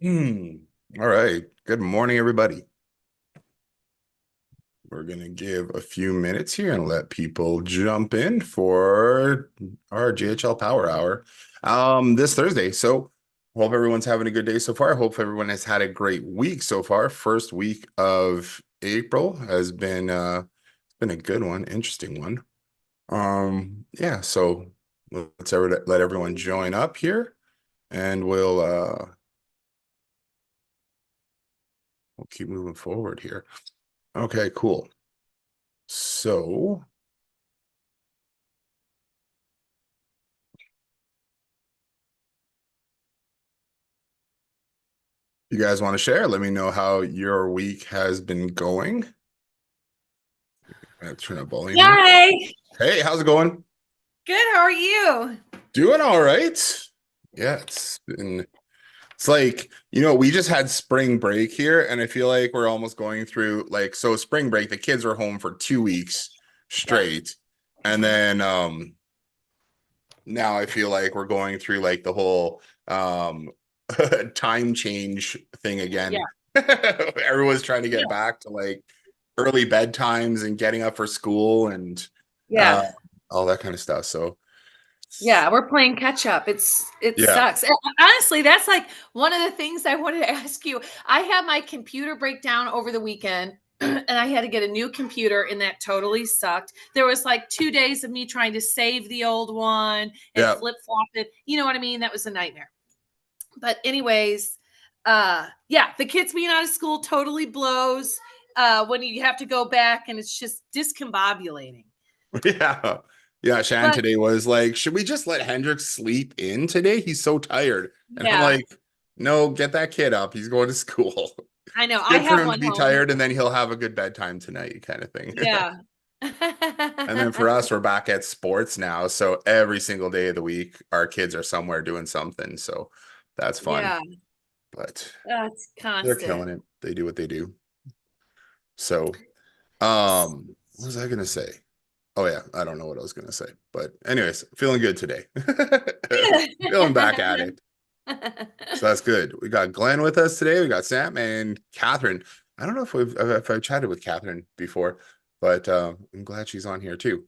Hmm. All right. Good morning, everybody. We're going to give a few minutes here and let people jump in for our GHL Power Hour this Thursday. So, hope everyone's having a good day so far. Hope everyone has had a great week so far. First week of April has been a good one, interesting one. Yeah, so let everyone join up here and we'll keep moving forward here. Okay, cool. So, you guys want to share? Let me know how your week has been going. Turn up volume here. Yay! Hey, how's it going? Good. How are you? Doing all right. Yeah, it's like, we just had spring break here, and I feel like we're almost going through so spring break, the kids were home for 2 weeks Yep. straight. And then now I feel like we're going through like the whole time change thing Yeah. again. Everyone's trying to get Yeah. back to like early bedtimes and getting up for school and uh, Yeah. all that kind of stuff. So, Yeah. We're playing catch up. It yeah, sucks. And honestly, that's like one of the things I wanted to ask you. I had my computer breakdown over the weekend and I had to get a new computer and that totally sucked. There was like 2 days of me trying to save the old one and yeah, flip flop it. You know what I mean? That was a nightmare. But anyways, yeah, the kids being out of school totally blows when you have to go back and it's just discombobulating. yeah. Yeah, Shan But today was like, should we just let Hendrix sleep in today? He's so tired. And I'm yeah, like, no, get that kid up. He's going to school. I know. It's I good for have him to one be home. tired, and then he'll have a good bedtime tonight, kind of thing. Yeah. And then for us, we're back at sports now. So every single day of the week, our kids are somewhere doing something. So that's fun. Yeah, But that's they're constant. killing it. They do what they do. So, what was I gonna say? Oh yeah, I don't know what I was gonna say. But anyways, feeling good today. Feeling back at it. So that's good. We got Glenn with us today. We got Sam and Catherine. I don't know if I've chatted with Catherine before, but I'm glad she's on here too.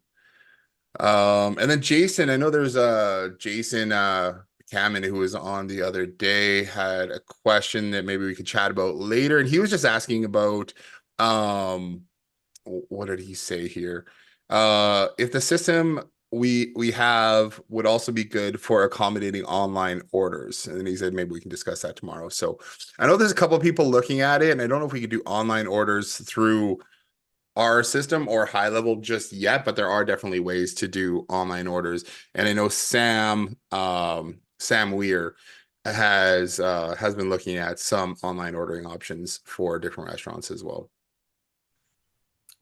And then Jason, I know there's Jason Cameron who was on the other day, had a question that maybe we could chat about later. And he was just asking about um what did he say here? If the system we have would also be good for accommodating online orders. And then he said maybe we can discuss that tomorrow. So I know there's a couple of people looking at it, and I don't know if we could do online orders through our system or high level just yet, but there are definitely ways to do online orders. And I know Sam Weir has been looking at some online ordering options for different restaurants as well.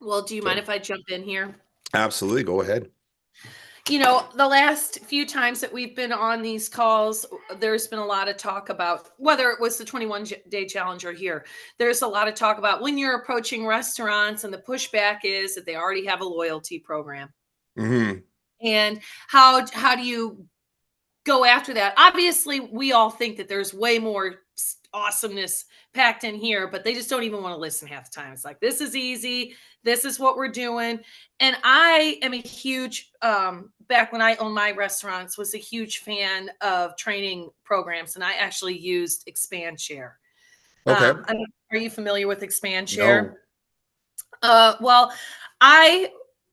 Well, do you mind So if I jump in here? absolutely, go ahead. The last few times that we've been on these calls, there's been a lot of talk about whether it was the 21-day challenge or here. There's a lot of talk about when you're approaching restaurants, and the pushback is that they already have a loyalty program. Hmm. And how do you go after that? Obviously, we all think that there's way more awesomeness packed in here, but they just don't even want to listen half the time. It's like, this is easy. This is what we're doing. And I am a huge, back when I owned my restaurants, was a huge fan of training programs. And I actually used Expand Share. Okay. Are you familiar with Expand Share? No. Well, I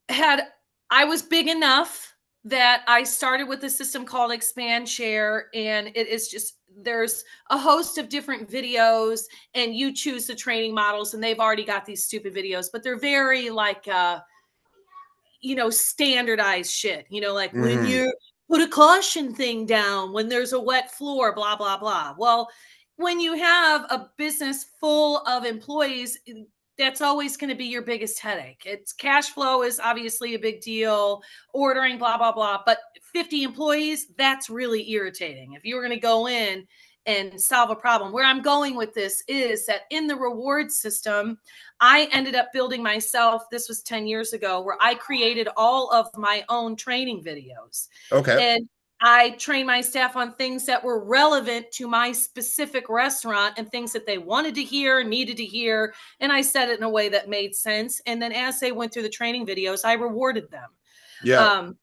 had I was big enough that I started with a system called Expand Share, and it is just there's a host of different videos, and you choose the training models, and they've already got these stupid videos, but they're very like standardized shit. Like when Hmm. you put a caution thing down when there's a wet floor, blah blah blah. Well, when you have a business full of employees, that's always going to be your biggest headache. It's cash flow is obviously a big deal, ordering, blah, blah, blah. But 50 employees, that's really irritating. If you were going to go in and solve a problem, where I'm going with this is that in the reward system, I ended up building myself, this was 10 years ago, where I created all of my own training videos. Okay. And I train my staff on things that were relevant to my specific restaurant and things that they wanted to hear, needed to hear. And I said it in a way that made sense. And then as they went through the training videos, I rewarded them. Yeah, Um,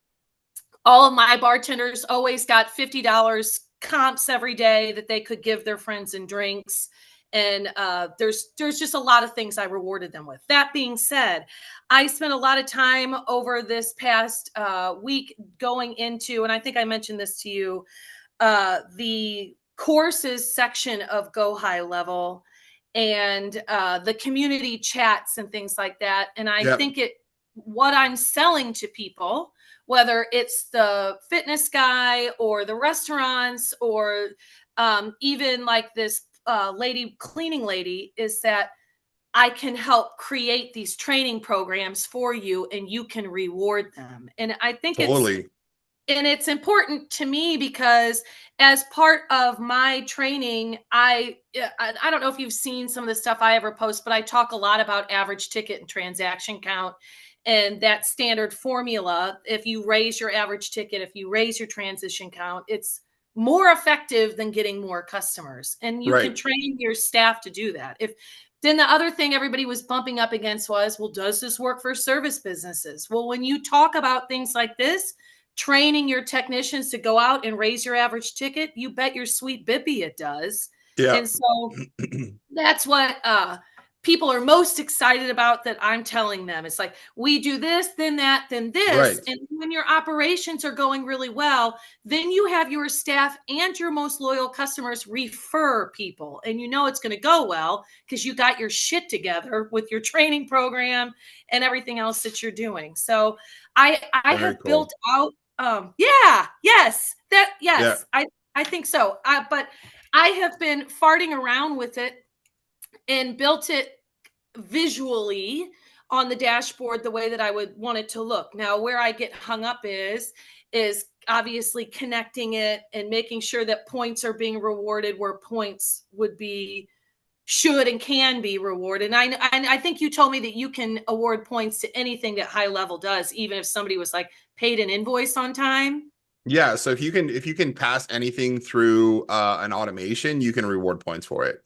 all of my bartenders always got $50 comps every day that they could give their friends and drinks. And there's just a lot of things I rewarded them with. That being said, I spent a lot of time over this past week going into, and I think I mentioned this to you, the courses section of Go High Level and the community chats and things like that. And I yeah, think what I'm selling to people, whether it's the fitness guy or the restaurants or even like this cleaning lady, is that I can help create these training programs for you and you can reward them. And I think totally. it's important to me because as part of my training, I don't know if you've seen some of the stuff I ever post, but I talk a lot about average ticket and transaction count and that standard formula. If you raise your average ticket, if you raise your transition count, it's more effective than getting more customers. And you can Right. train your staff to do that. If then the other thing everybody was bumping up against was, well, does this work for service businesses? Well, when you talk about things like this, training your technicians to go out and raise your average ticket, you bet your sweet bippy it does. Yeah. And so that's what people are most excited about that I'm telling them. It's like, we do this, then that, then this. Right. And when your operations are going really well, then you have your staff and your most loyal customers refer people. And you know it's going to go well because you got your shit together with your training program and everything else that you're doing. So I Very have built cool. out yeah, yes, that Yeah. yes, I think so. But I have been farting around with it and built it visually on the dashboard the way that I would want it to look. Now, where I get hung up is obviously connecting it and making sure that points are being rewarded where points would be should and can be rewarded. And I think you told me that you can award points to anything that High Level does, even if somebody was like paid an invoice on time. Yeah. So if you can pass anything through an automation, you can reward points for it.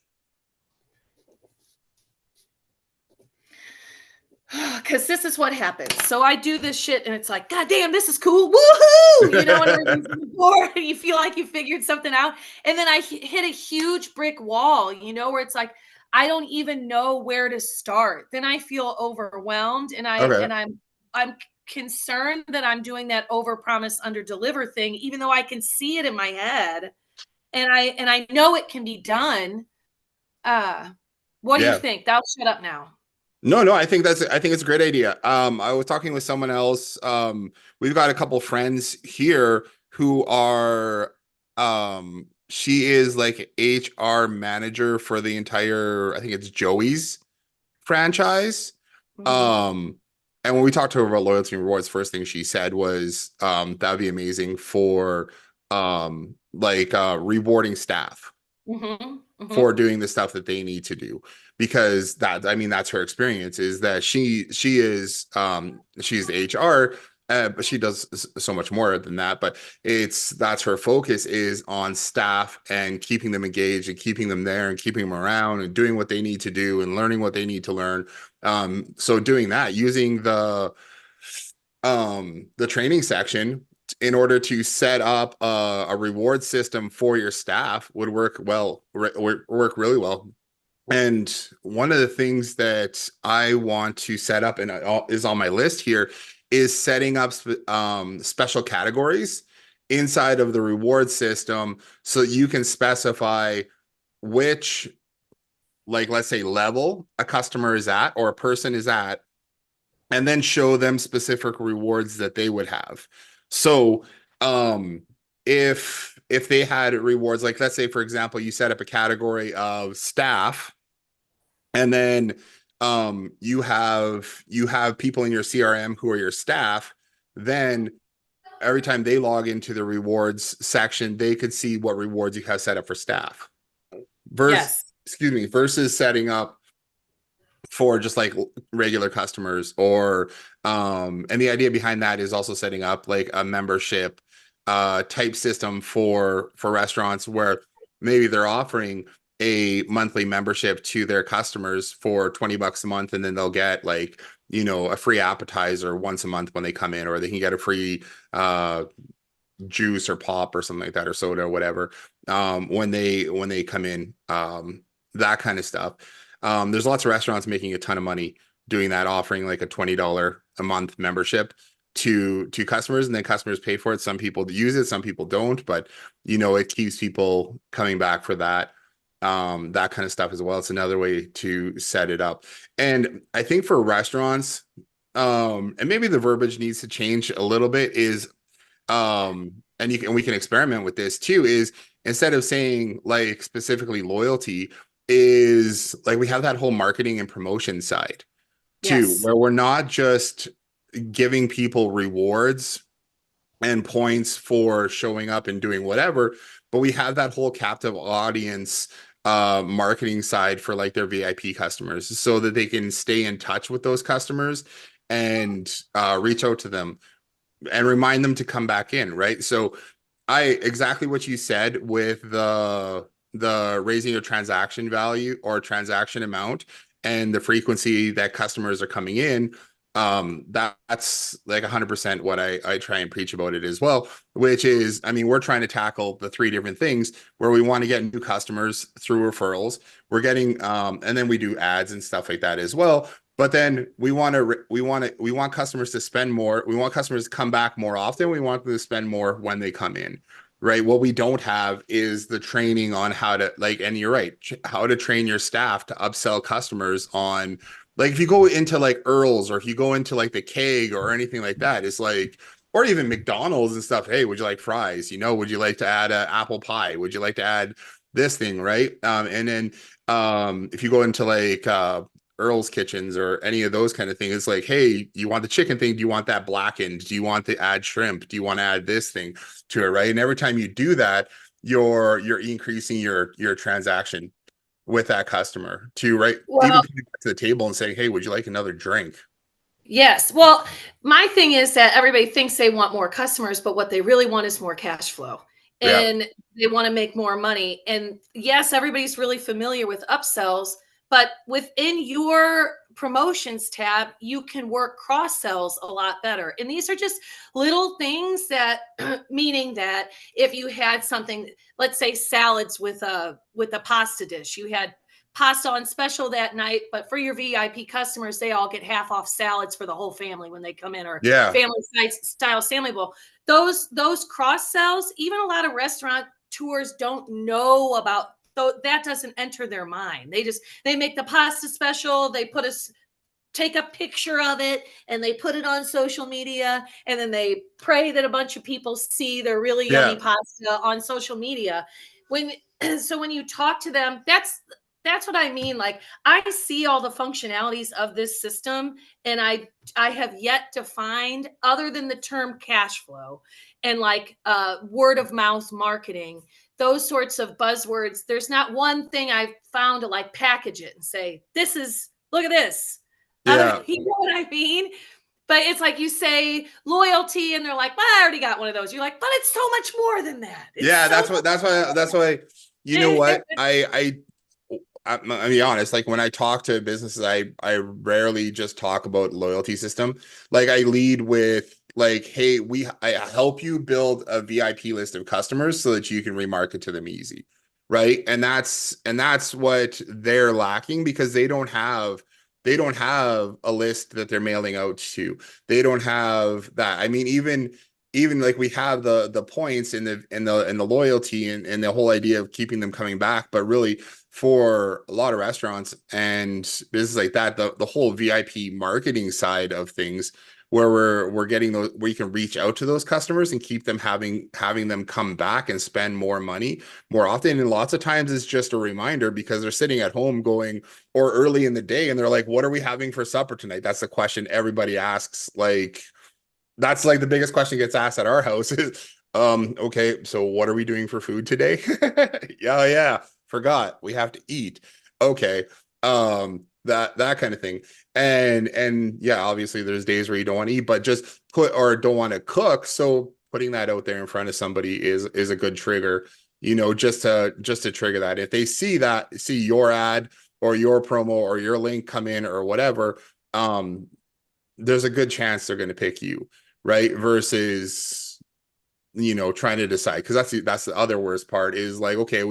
Because this is what happens. So I do this shit and it's like, God damn, this is cool. Woohoo! You know, when everything's on the board, you feel like you figured something out. And then I hit a huge brick wall, you know, where it's like, I don't even know where to start. Then I feel overwhelmed and Okay. I'm concerned that I'm doing that over promise under deliver thing, even though I can see it in my head and I know it can be done. Uh what do you Yeah. think? Thou shut up now. No, no, I think it's a great idea. I was talking with someone else. We've got a couple friends here who are she is like HR manager for the entire, I think it's Joey's franchise. Mhm. Um, and when we talked to her about loyalty and rewards, first thing she said was that would be amazing for like rewarding staff Mhm. for Mhm. doing the stuff that they need to do, because that, I mean, that's her experience, is that she is she's HR, but she does so much more than that, but it's that's her focus is on staff and keeping them engaged and keeping them there and keeping them around and doing what they need to do and learning what they need to learn. So doing that, using the training section in order to set up a reward system for your staff would work well, work really well. And one of the things that I want to set up and is on my list here is setting up special categories inside of the reward system so you can specify which, like, let's say level a customer is at or a person is at, and then show them specific rewards that they would have. So, if they had rewards, like let's say for example, you set up a category of staff, and then you have people in your CRM who are your staff, then every time they log into the rewards section, they could see what rewards you have set up for staff. Versus, Yes. excuse me, versus setting up for just like regular customers, or and the idea behind that is also setting up like a membership type system for restaurants where maybe they're offering a monthly membership to their customers for 20 bucks a month, and then they'll get like, a free appetizer once a month when they come in, or they can get a free juice or pop or something like that, or soda or whatever, when they come in, that kind of stuff. There's lots of restaurants making a ton of money doing that, offering like a $20 a month membership to customers, and then customers pay for it. Some people use it, some people don't, but it keeps people coming back for that kind of stuff as well. It's another way to set it up. And I think for restaurants, and maybe the verbiage needs to change a little bit, is and we can experiment with this too, is instead of saying like specifically loyalty, is like we have that whole marketing and promotion side too, Yes. where we're not just giving people rewards and points for showing up and doing whatever, but we have that whole captive audience marketing side for like their VIP customers, so that they can stay in touch with those customers and reach out to them and remind them to come back in, right? So I exactly what you said with the raising your transaction value or transaction amount and the frequency that customers are coming in. That's like 100% what I try and preach about it as well, which is, I mean, we're trying to tackle the three different things where we want to get new customers through referrals. We're getting, and then we do ads and stuff like that as well. But then we want customers to spend more. We want customers to come back more often. We want them to spend more when they come in, right? What we don't have is the training on how to, like, and you're right, how to train your staff to upsell customers on, like, if you go into like Earl's, or if you go into like the Keg or anything like that, it's like, or even McDonald's and stuff. Hey, would you like fries? Would you like to add a apple pie? Would you like to add this thing, right? And then if you go into like Earl's Kitchens or any of those kind of things, it's like, hey, you want the chicken thing? Do you want that blackened? Do you want to add shrimp? Do you want to add this thing to it, right? And every time you do that, you're increasing your transaction with that customer to, right, even Well, coming back to the table and saying, hey, would you like another drink? yes. Well, my thing is that everybody thinks they want more customers, but what they really want is more cash flow. Yeah, And they want to make more money. And yes, everybody's really familiar with upsells, but within your promotions tab, you can work cross sells a lot better. And these are just little things that meaning that if you had something, let's say salads with a pasta dish, you had pasta on special that night, but for your VIP customers, they all get half off salads for the whole family when they come in, or yeah, family style family bowl. Those cross sells, even a lot of restaurant tours don't know about. So that doesn't enter their mind. They make the pasta special. They take a picture of it and they put it on social media, and then they pray that a bunch of people see their really yummy yeah, pasta on social media. When so when you talk to them, that's what I mean. Like, I see all the functionalities of this system, and I have yet to find, other than the term cash flow and like word of mouth marketing, those sorts of buzzwords. There's not one thing I've found to like package it and say, this is, look at this. Other, yeah, you know what I mean? But it's like you say loyalty, and they're like, well, I already got one of those. You're like, but it's so much more than that. It's yeah. so That's why. You know much more. what? I mean, honest, like when I talk to businesses, I rarely just talk about loyalty system. Like I lead with like, hey, I help you build a VIP list of customers so that you can remarket to them easy, right? And that's what they're lacking, because they don't have a list that they're mailing out to. They don't have that. I mean, even like we have the points and the loyalty and the whole idea of keeping them coming back, but really for a lot of restaurants and business like that, the whole VIP marketing side of things, where we're getting those, where you can reach out to those customers and keep them having them come back and spend more money more often. And lots of times it's just a reminder, because they're sitting at home going, or early in the day, and they're like, what are we having for supper tonight? That's the question everybody asks. Like, that's like the biggest question gets asked at our house is, okay, so what are we doing for food today? Yeah, yeah, forgot we have to eat. Okay. That kind of thing. And yeah, obviously there's days where you don't want to eat, but just put, or don't want to cook. So putting that out there in front of somebody is a good trigger, just to trigger that. If they see your ad or your promo or your link come in or whatever, there's a good chance they're going to pick you, right? Versus trying to decide, because that's the other worst part is like, okay,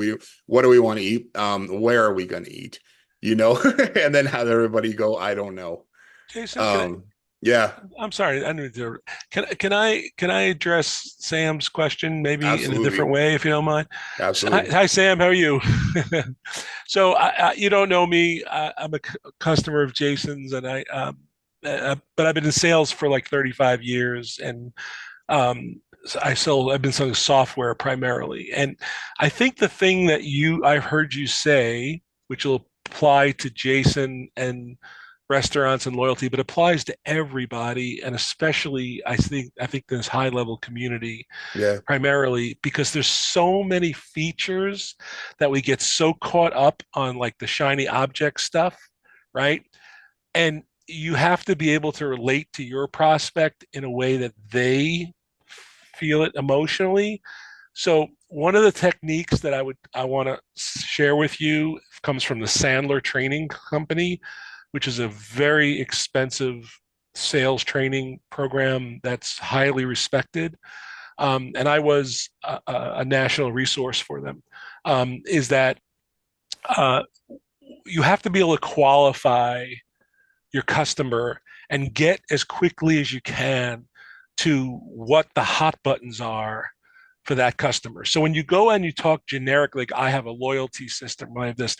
what do we want to eat? Where are we going to eat? And then have everybody go, I don't know. Jason, Um, yeah, I'm sorry, I didn't do can I address Sam's question maybe in a different absolutely, way if you don't mind? Hi, absolutely. hi Sam, how are you? So you don't know me. I'm a customer of Jason's, and but I've been in sales for like 35 years, and I've been selling software primarily. And I think the thing that I've heard you say, which will apply to Jason and restaurants and loyalty, but applies to everybody, and especially I think this high level community Yeah, primarily because there's so many features that we get so caught up on like the shiny object stuff, right? And you have to be able to relate to your prospect in a way that they feel it emotionally. So one of the techniques that I want to share with you comes from the Sandler Training Company, which is a very expensive sales training program that's highly respected. And I was a national resource for them. Is that uh, you have to be able to qualify your customer and get as quickly as you can to what the hot buttons are for that customer. So when you go and you talk generic, like I have a loyalty system, I have this,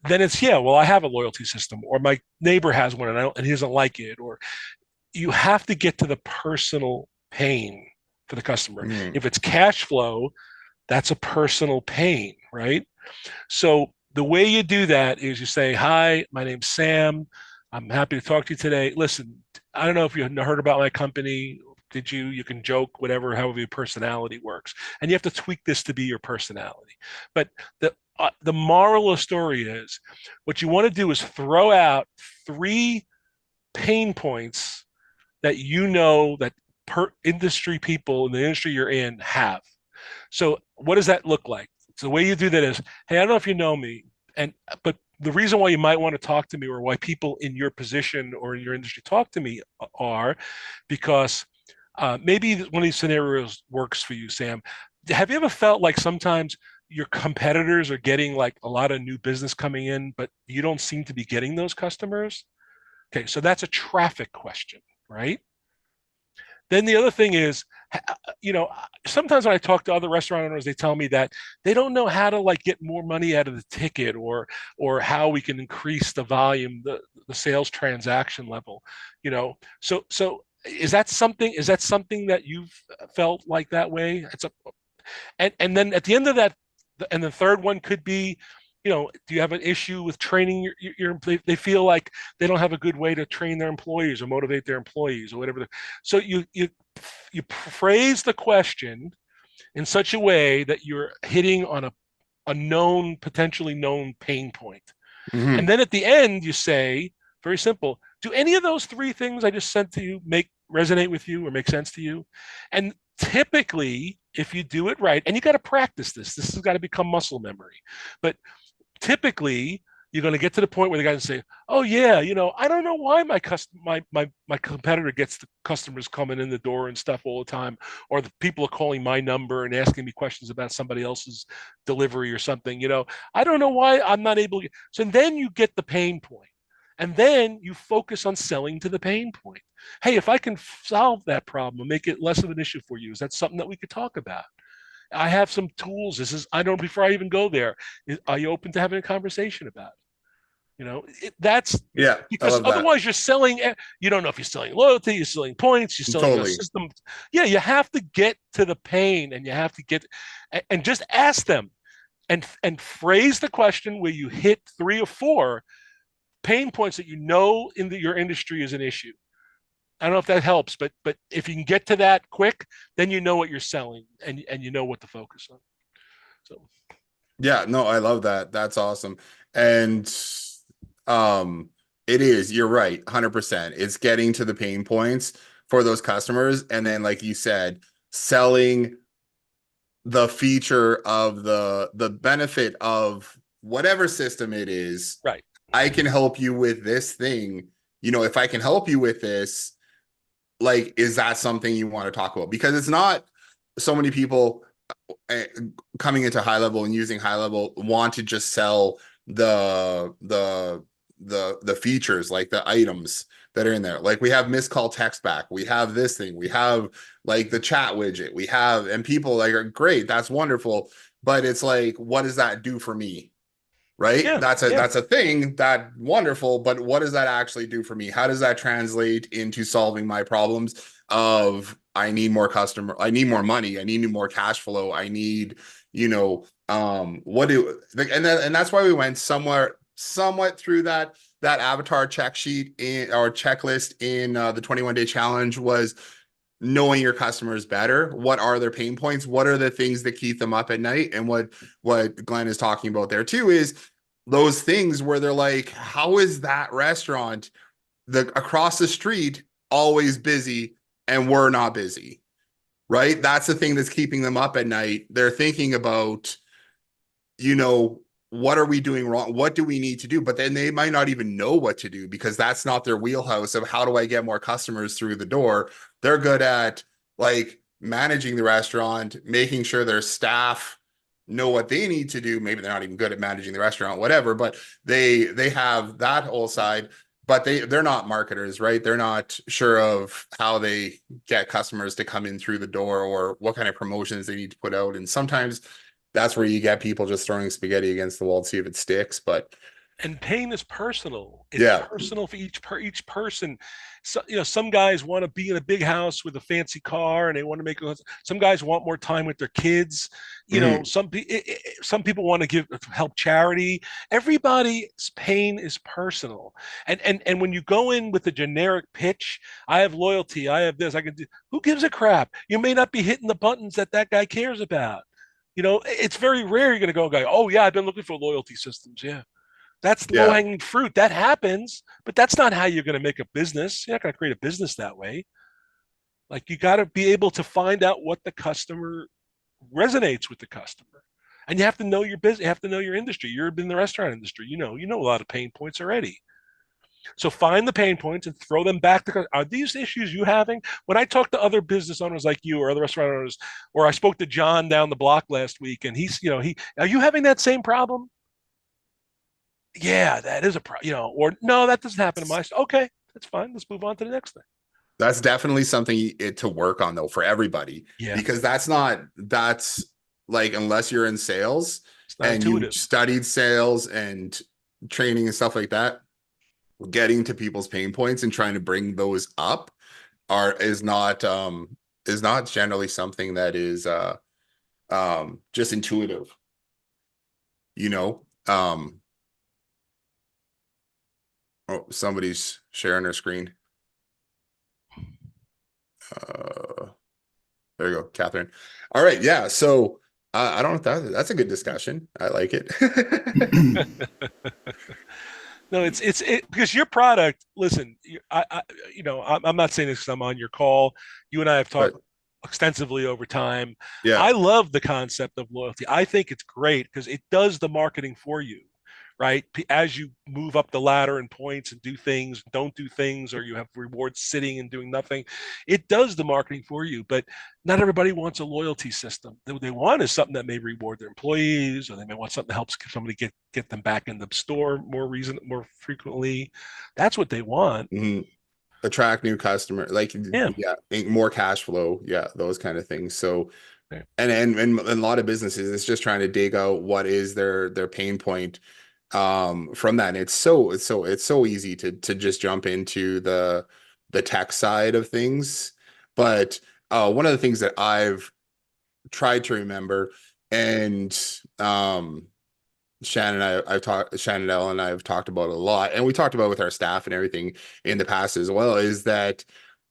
then it's, yeah, well, I have a loyalty system, or my neighbor has one and he doesn't like it, or you have to get to the personal pain for the customer. mm, If it's cash flow, that's a personal pain, right? So the way you do that is you say, "Hi, my name's Sam. I'm happy to talk to you today. Listen, I don't know if you heard about my company. Did you? You can joke, whatever, however your personality works. And you have to tweak this to be your personality. But the moral of the story is what you want to do is throw out three pain points that you know that per industry people in the industry you're in have. So what does that look like? So the way you do that is, hey, I don't know if you know me, but the reason why you might want to talk to me or why people in your position or in your industry talk to me are because maybe one of these scenarios works for you, Sam. Have you ever felt like sometimes your competitors are getting like a lot of new business coming in, but you don't seem to be getting those customers? Okay, so that's a traffic question, right? Then the other thing is, you know, sometimes when I talk to other restaurant owners, they tell me that they don't know how to like get more money out of the ticket or how we can increase the volume, the sales transaction level, you know. So is that something that you've felt like that way? And then at the end of that, and the third one could be, do you have an issue with training your they feel like they don't have a good way to train their employees or motivate their employees or whatever. So you phrase the question in such a way that you're hitting on a known, potentially known pain point. And mm-hmm. then at the end, you say, very simple, do any of those three things I just sent to you resonate with you or make sense to you? And typically, if you do it right, and you got to practice this has got to become muscle memory. But typically, you're going to get to the point where the guy can say, "Oh yeah, I don't know why my competitor gets the customers coming in the door and stuff all the time, or the people are calling my number and asking me questions about somebody else's delivery or something. I don't know why I'm not able to." So then you get the pain point, and then you focus on selling to the pain point. Hey, if I can solve that problem and make it less of an issue for you, is that something that we could talk about? I have some tools. I don't, before I even go there, are you open to having a conversation about it? That's Yeah, I because love that. otherwise you're selling, you don't know if you're selling loyalty, you're selling points, you're selling a Totally. system. Yeah, you have to get to the pain and you have to and just ask them and phrase the question where you hit 3 or 4 pain points that your industry is an issue. I don't know if that helps, but if you can get to that quick, then you know what you're selling and you know what to focus on. So Yeah, no, I love that. That's awesome. And um you're right, 100%. It's getting to the pain points for those customers and then like you said, selling the feature of the benefit of whatever system it is. Right. I can help you with this thing. You know, if I can help you with this, like, is that something you want to talk about? Because it's not so many people uh, coming into high level and using high level want to just sell the features, like the items that are in there. Like we have missed call text back, we have this thing, we have like the chat widget, we have, and people like are great, that's wonderful, but it's like, what does that do for me? Right, Yeah. that's a Yeah. thing, that wonderful, but what does that actually do for me? How does that translate into solving my problems of, I need more customer, I need more money, I need more cash flow, I need, you know, what do, and that's why we went somewhat through that avatar check sheet in or checklist in the 21-day challenge, was knowing your customers better. What are their pain points? What are the things that keep them up at night? And what Glenn is talking about there too is those things where they're like, how is that restaurant across the street always busy and we're not busy? Right? That's the thing that's keeping them up at night. They're thinking about, you know, what are we doing wrong? What do we need to do? But then they might not even know what to do because that's not their wheelhouse of how do I get more customers through the door. They're good at like managing the restaurant, making sure their staff know what they need to do. Maybe they're not even good at managing the restaurant, whatever, but they have that whole side, but they're not marketers, right? They're not sure of how they get customers to come in through the door or what kind of promotions they need to put out. And sometimes that's where you get people just throwing spaghetti against the wall to see if it sticks. But And pain is personal. It's yeah. personal for each person. So, some guys want to be in a big house with a fancy car, and they want to make. Some guys want more time with their kids. Mhm. Some people want to help charity. Everybody's pain is personal, and when you go in with a generic pitch, I have loyalty, I have this, I can do. Who gives a crap? You may not be hitting the buttons that guy cares about. It's very rare you're going to go and go, oh yeah, I've been looking for loyalty systems. Yeah. That's low Yeah. hanging fruit. That happens, but that's not how you're going to make a business. You're not going to create a business that way. Like you got to be able to find out what the customer resonates with the customer. And you have to know your business, you have to know your industry. You're in the restaurant industry. You know a lot of pain points already. So find the pain points and throw them back to, are these issues you having? When I talk to other business owners like you or other restaurant owners, or I spoke to John down the block last week and are you having that same problem? Yeah, that is a or no, that doesn't happen to my okay, that's fine. Let's move on to the next thing. That's definitely something to work on though for everybody, Yeah, because that's like, unless you're in sales it's not and you intuitive. studied sales and training and stuff like that, getting to people's pain points and trying to bring those up are is not generally something that is just intuitive, you know. Oh, somebody's sharing their screen. Uh, there you go, Catherine. All right, yeah. So I don't know if that's a good discussion. I like it. No, it's because your product. Listen, I'm not saying this because I'm on your call. You and I have But talked extensively over time. yeah. I love the concept of loyalty. I think it's great because it does the marketing for you, right? As you move up the ladder in points and do things, don't do things, or you have rewards sitting and doing nothing, it does the marketing for you. But not everybody wants a loyalty system. What they want is something that may reward their employees, or they may want something that helps somebody get them back in the store more frequently. That's what they want. Mhm. Attract new customer, like, Yeah. yeah, more cash flow, yeah, those kind of things. So Okay. and a lot of businesses, it's just trying to dig out what is their pain point from that. And it's so easy to just jump into the tech side of things. But one of the things that I've tried to remember, and Shannon and Ellen and I have talked about it a lot, and we talked about it with our staff and everything in the past as well, is that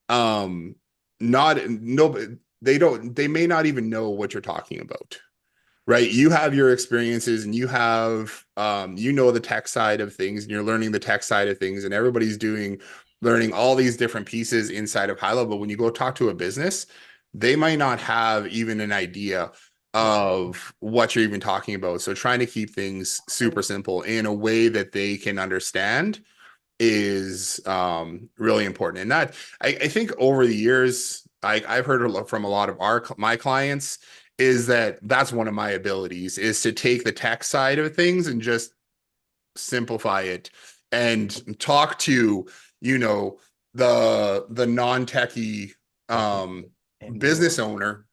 um not no they may not even know what you're talking about, right? You have your experiences and you have the tech side of things, and you're learning the tech side of things, and everybody's learning all these different pieces inside of high level. When you go talk to a business, they might not have even an idea of what you're even talking about. So trying to keep things super simple in a way that they can understand is really important. And that I think over the years, I've heard from a lot of my clients is that that's one of my abilities is to take the tech side of things and just simplify it and talk to, you know, the non-techie business owner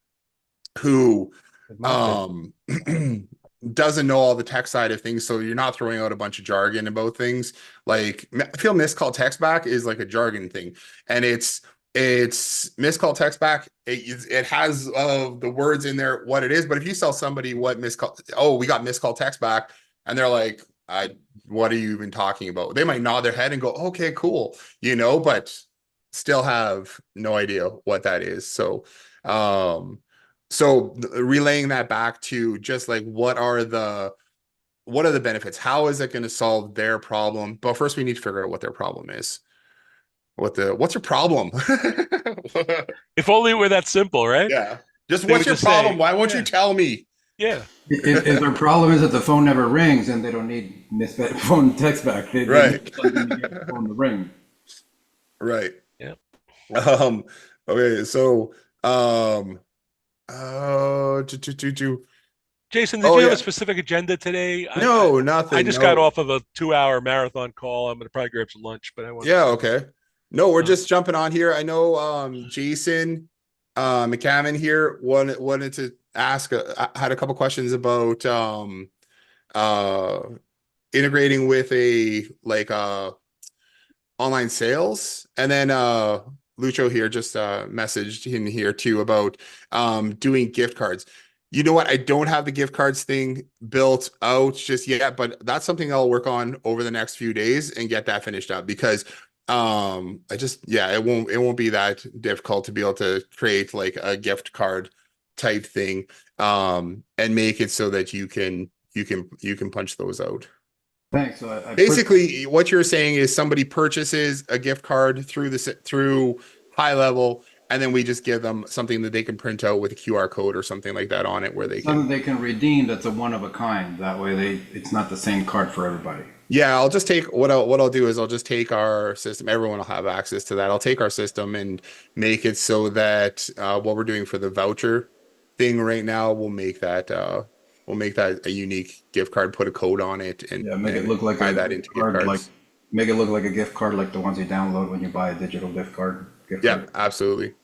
who um doesn't know all the tech side of things, so you're not throwing out a bunch of jargon about things. Like I feel miscalled text back is like a jargon thing, and it's miscalled text back. It has the words in there what it is, but if you tell somebody what miscalled, oh, we got miscalled text back, and they're like, I what are you even talking about? They might nod their head and go, okay, cool, but still have no idea what that is. So relaying that back to just like what are the benefits? How is it going to solve their problem? But first we need to figure out what their problem is. What's your problem? If only it were that simple, right? Yeah. Just They what's would your just say, problem? Why won't you yeah, tell me? yeah. If their problem is that the phone never rings and they don't need phone text back, they Right. need something to get the phone to ring. Right. Yeah. Um, okay, so oh, Jason, did oh you have a yeah. specific agenda today? No, I nothing. just got No. off of a 2-hour marathon call. I'm going to probably grab some lunch, but I wanted Yeah, to. okay. No, we're Uh, just jumping on here. I know Jason McCammon here wanted to ask had a couple questions about uh integrating with a like online sales. And then Lucho here just messaged in here too about doing gift cards. You know what? I don't have the gift cards thing built out just yet, but that's something I'll work on over the next few days and get that finished up because I just yeah, it won't be that difficult to be able to create like a gift card type thing and make it so that you can punch those out. Thanks. So I put Basically, what you're saying is somebody purchases a gift card through high level, and then we just give them something that they can print out with a QR code or something like that on it, where they something can. they can redeem that's a one of a kind. That way it's not the same card for everybody. Yeah, I'll just take what I'll do is I'll just take our system. Everyone will have access to that. I'll take our system and make it so that what we're doing for the voucher thing right now, we'll make that a unique gift card, put a code on it, and Yeah, make it and look like tie a that gift into gift card, like cards. make it look like a gift card, like the ones you download when you buy a digital gift Yeah, card. absolutely.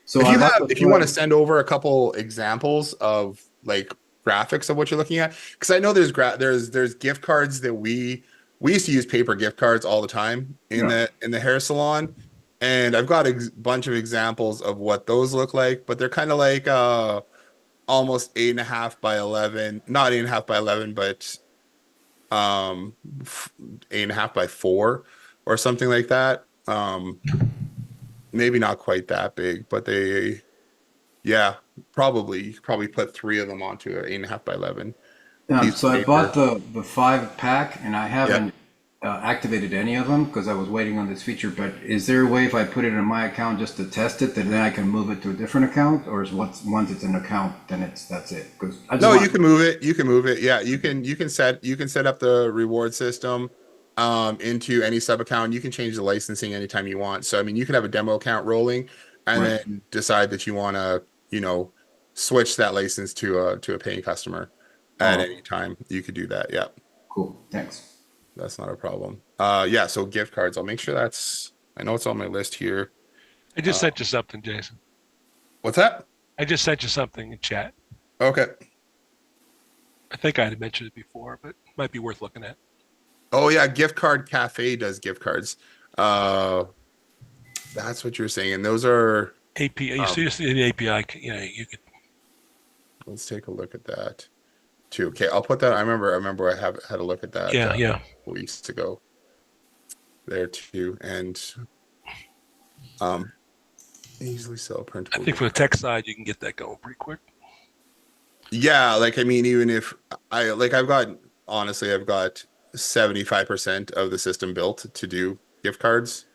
So I bought the If you want to five. send over a couple examples of like graphics of what you're looking at, because I know there's gift cards that we used to use paper gift cards all the time in Yeah. the hair salon, and I've got a bunch of examples of what those look like, but they're kind of like almost 8.5 by 11, not 8.5 by 11, but um 8.5 by 4 or something like that. Maybe not quite that big, but they yeah, probably. You could probably put three of them onto an 8.5 by 11 piece So of I bought paper. the 5 pack, and I Yeah. haven't activated any of them because I was waiting on this feature. But is there a way if I put it in my account just to test it, that then I can move it to a different account, or is once it's an account, then that's it? Because I just No, you want. can move it. You can move it. Yeah, you can set up the reward system into any sub account. You can change the licensing anytime you want. So I mean, you can have a demo account rolling and Right. then decide that you want to, switch that license to a paying customer at Oh, any time. You could do that. Yeah, cool. Thanks. that's not a problem. Yeah, so gift cards. I'll make sure I know it's on my list here. I just Uh, sent you something, Jason. what's that? I just sent you something in chat. Okay. I think I had mentioned it before, but it might be worth looking at. Oh yeah, Gift Card Cafe does gift cards. Uh, that's what you're saying. And those are, API. You um, see the API. You could. let's take a look at that too. Okay, I'll put that. I remember I have had a look at that Yeah, yeah. weeks ago there too. And um, easily sell I printable think gift from the card. tech side, you can get that going pretty quick. Yeah, like I mean, even if I've got 75% of the system built to do gift cards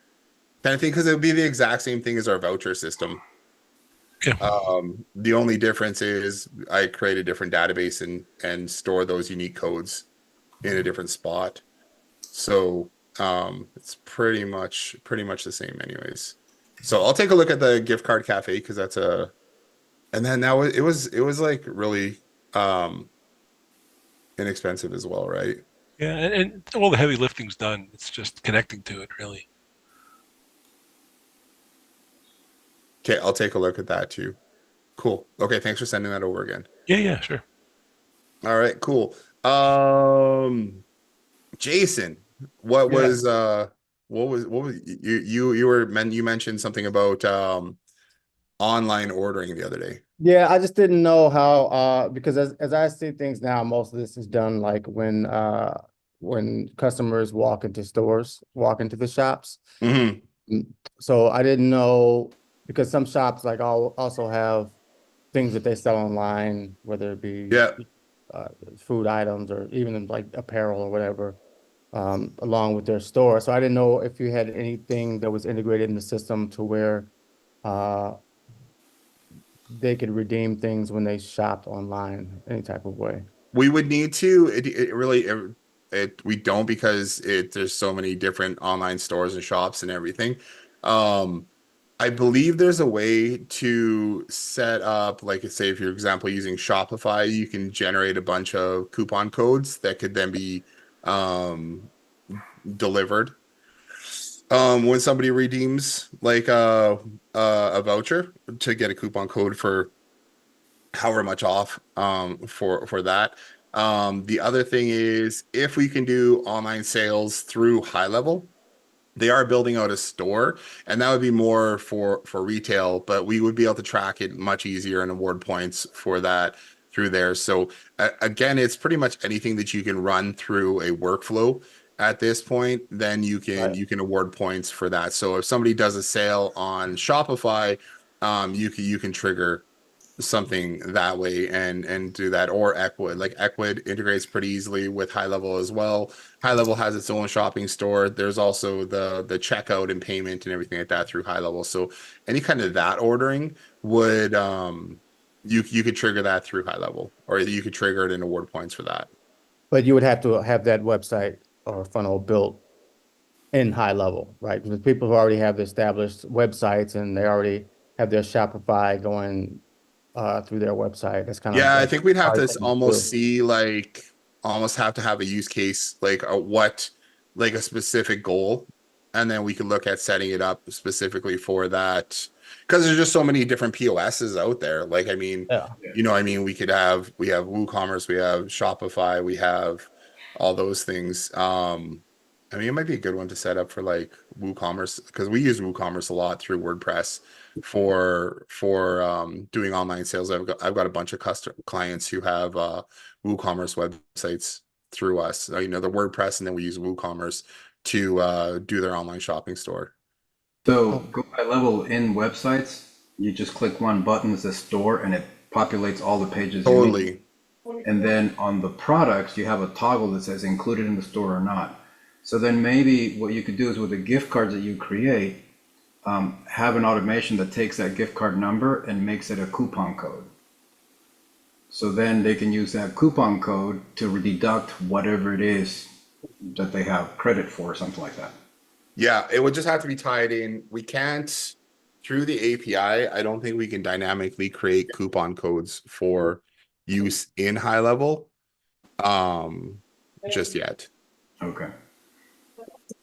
kind of thing because it would be the exact same thing as our voucher system. Yeah. The only difference is I create a different database and store those unique codes in a different spot. So it's pretty much the same anyways. So I'll take a look at the gift card cafe because that's a and then now it was like really um inexpensive as well, right? Yeah, and all the heavy lifting's done. It's just connecting to it, really. Okay, I'll take a look at that too. Cool. Okay, thanks for sending that over again. Yeah, yeah, sure. All right, cool. Jason, what Yeah. was what was you mentioned something about online ordering the other day. Yeah, I just didn't know how because as I see things now, most of this is done like when customers walk into stores, walk into the shops. Hmm. So I didn't know because some shops like all also have things that they sell online, whether it be Yeah, uh, food items or even like apparel or whatever, along with their store. So I didn't know if you had anything that was integrated in the system to where uh, they could redeem things when they shopped online, any type of way. we would need to. It really we don't because there's so many different online stores and shops and everything. Um, I believe there's a way to set up, like say, if you're example using Shopify, you can generate a bunch of coupon codes that could then be um, delivered. When somebody redeems like a voucher to get a coupon code for however much off for that. The other thing is if we can do online sales through High Level, they are building out a store and that would be more for retail, but we would be able to track it much easier and award points for that through there. So again, it's pretty much anything that you can run through a workflow at this point, then you can Right. you can award points for that. So if somebody does a sale on Shopify, you can trigger something that way and do that, or Equid. Like Equid integrates pretty easily with High Level as well. High Level has its own shopping store. There's also the checkout and payment and everything like that through High Level. So any kind of that ordering would you could trigger that through High Level, or you could trigger it in award points for that. But you would have to have that website or funnel built in High Level, right? Because people who already have the established websites and they already have their Shopify going through their website. That's kind of Yeah, I like think we'd have hard to thing to almost do. see like almost have to have a use case like like a specific goal, and then we could look at setting it up specifically for that because there's just so many different POSs out there. Like I mean, Yeah. I mean, we have WooCommerce, we have Shopify, we have all those things. I mean, it might be a good one to set up for like WooCommerce because we use WooCommerce a lot through WordPress for doing online sales. I've got a bunch of custom clients who have WooCommerce websites through us. The WordPress, and then we use WooCommerce to do their online shopping store. So Oh, go by level in websites, you just click one button that says store and it populates all the pages you need. Totally. And then on the products, you have a toggle that says included in the store or not. So then maybe what you could do is with the gift cards that you create, have an automation that takes that gift card number and makes it a coupon code. So then they can use that coupon code to deduct whatever it is that they have credit for, something like that. Yeah, it would just have to be tied in. We can't through the API. I don't think we can dynamically create coupon codes for use in High Level just yet. Okay.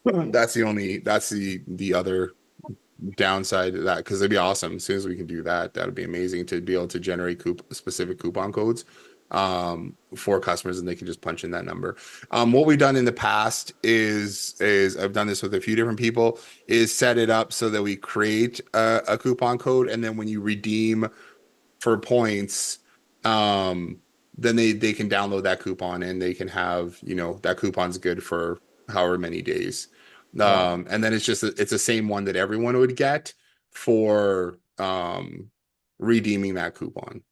That's the other downside to that, because it'd be awesome as soon as we can do that. That would be amazing to be able to generate specific coupon codes for customers, and they can just punch in that number. What we've done in the past is I've done this with a few different people, is set it up so that we create a coupon code, and then when you redeem for points, then they can download that coupon and they can have, that coupon's good for however many days. right, And then it's the same one that everyone would get for redeeming that coupon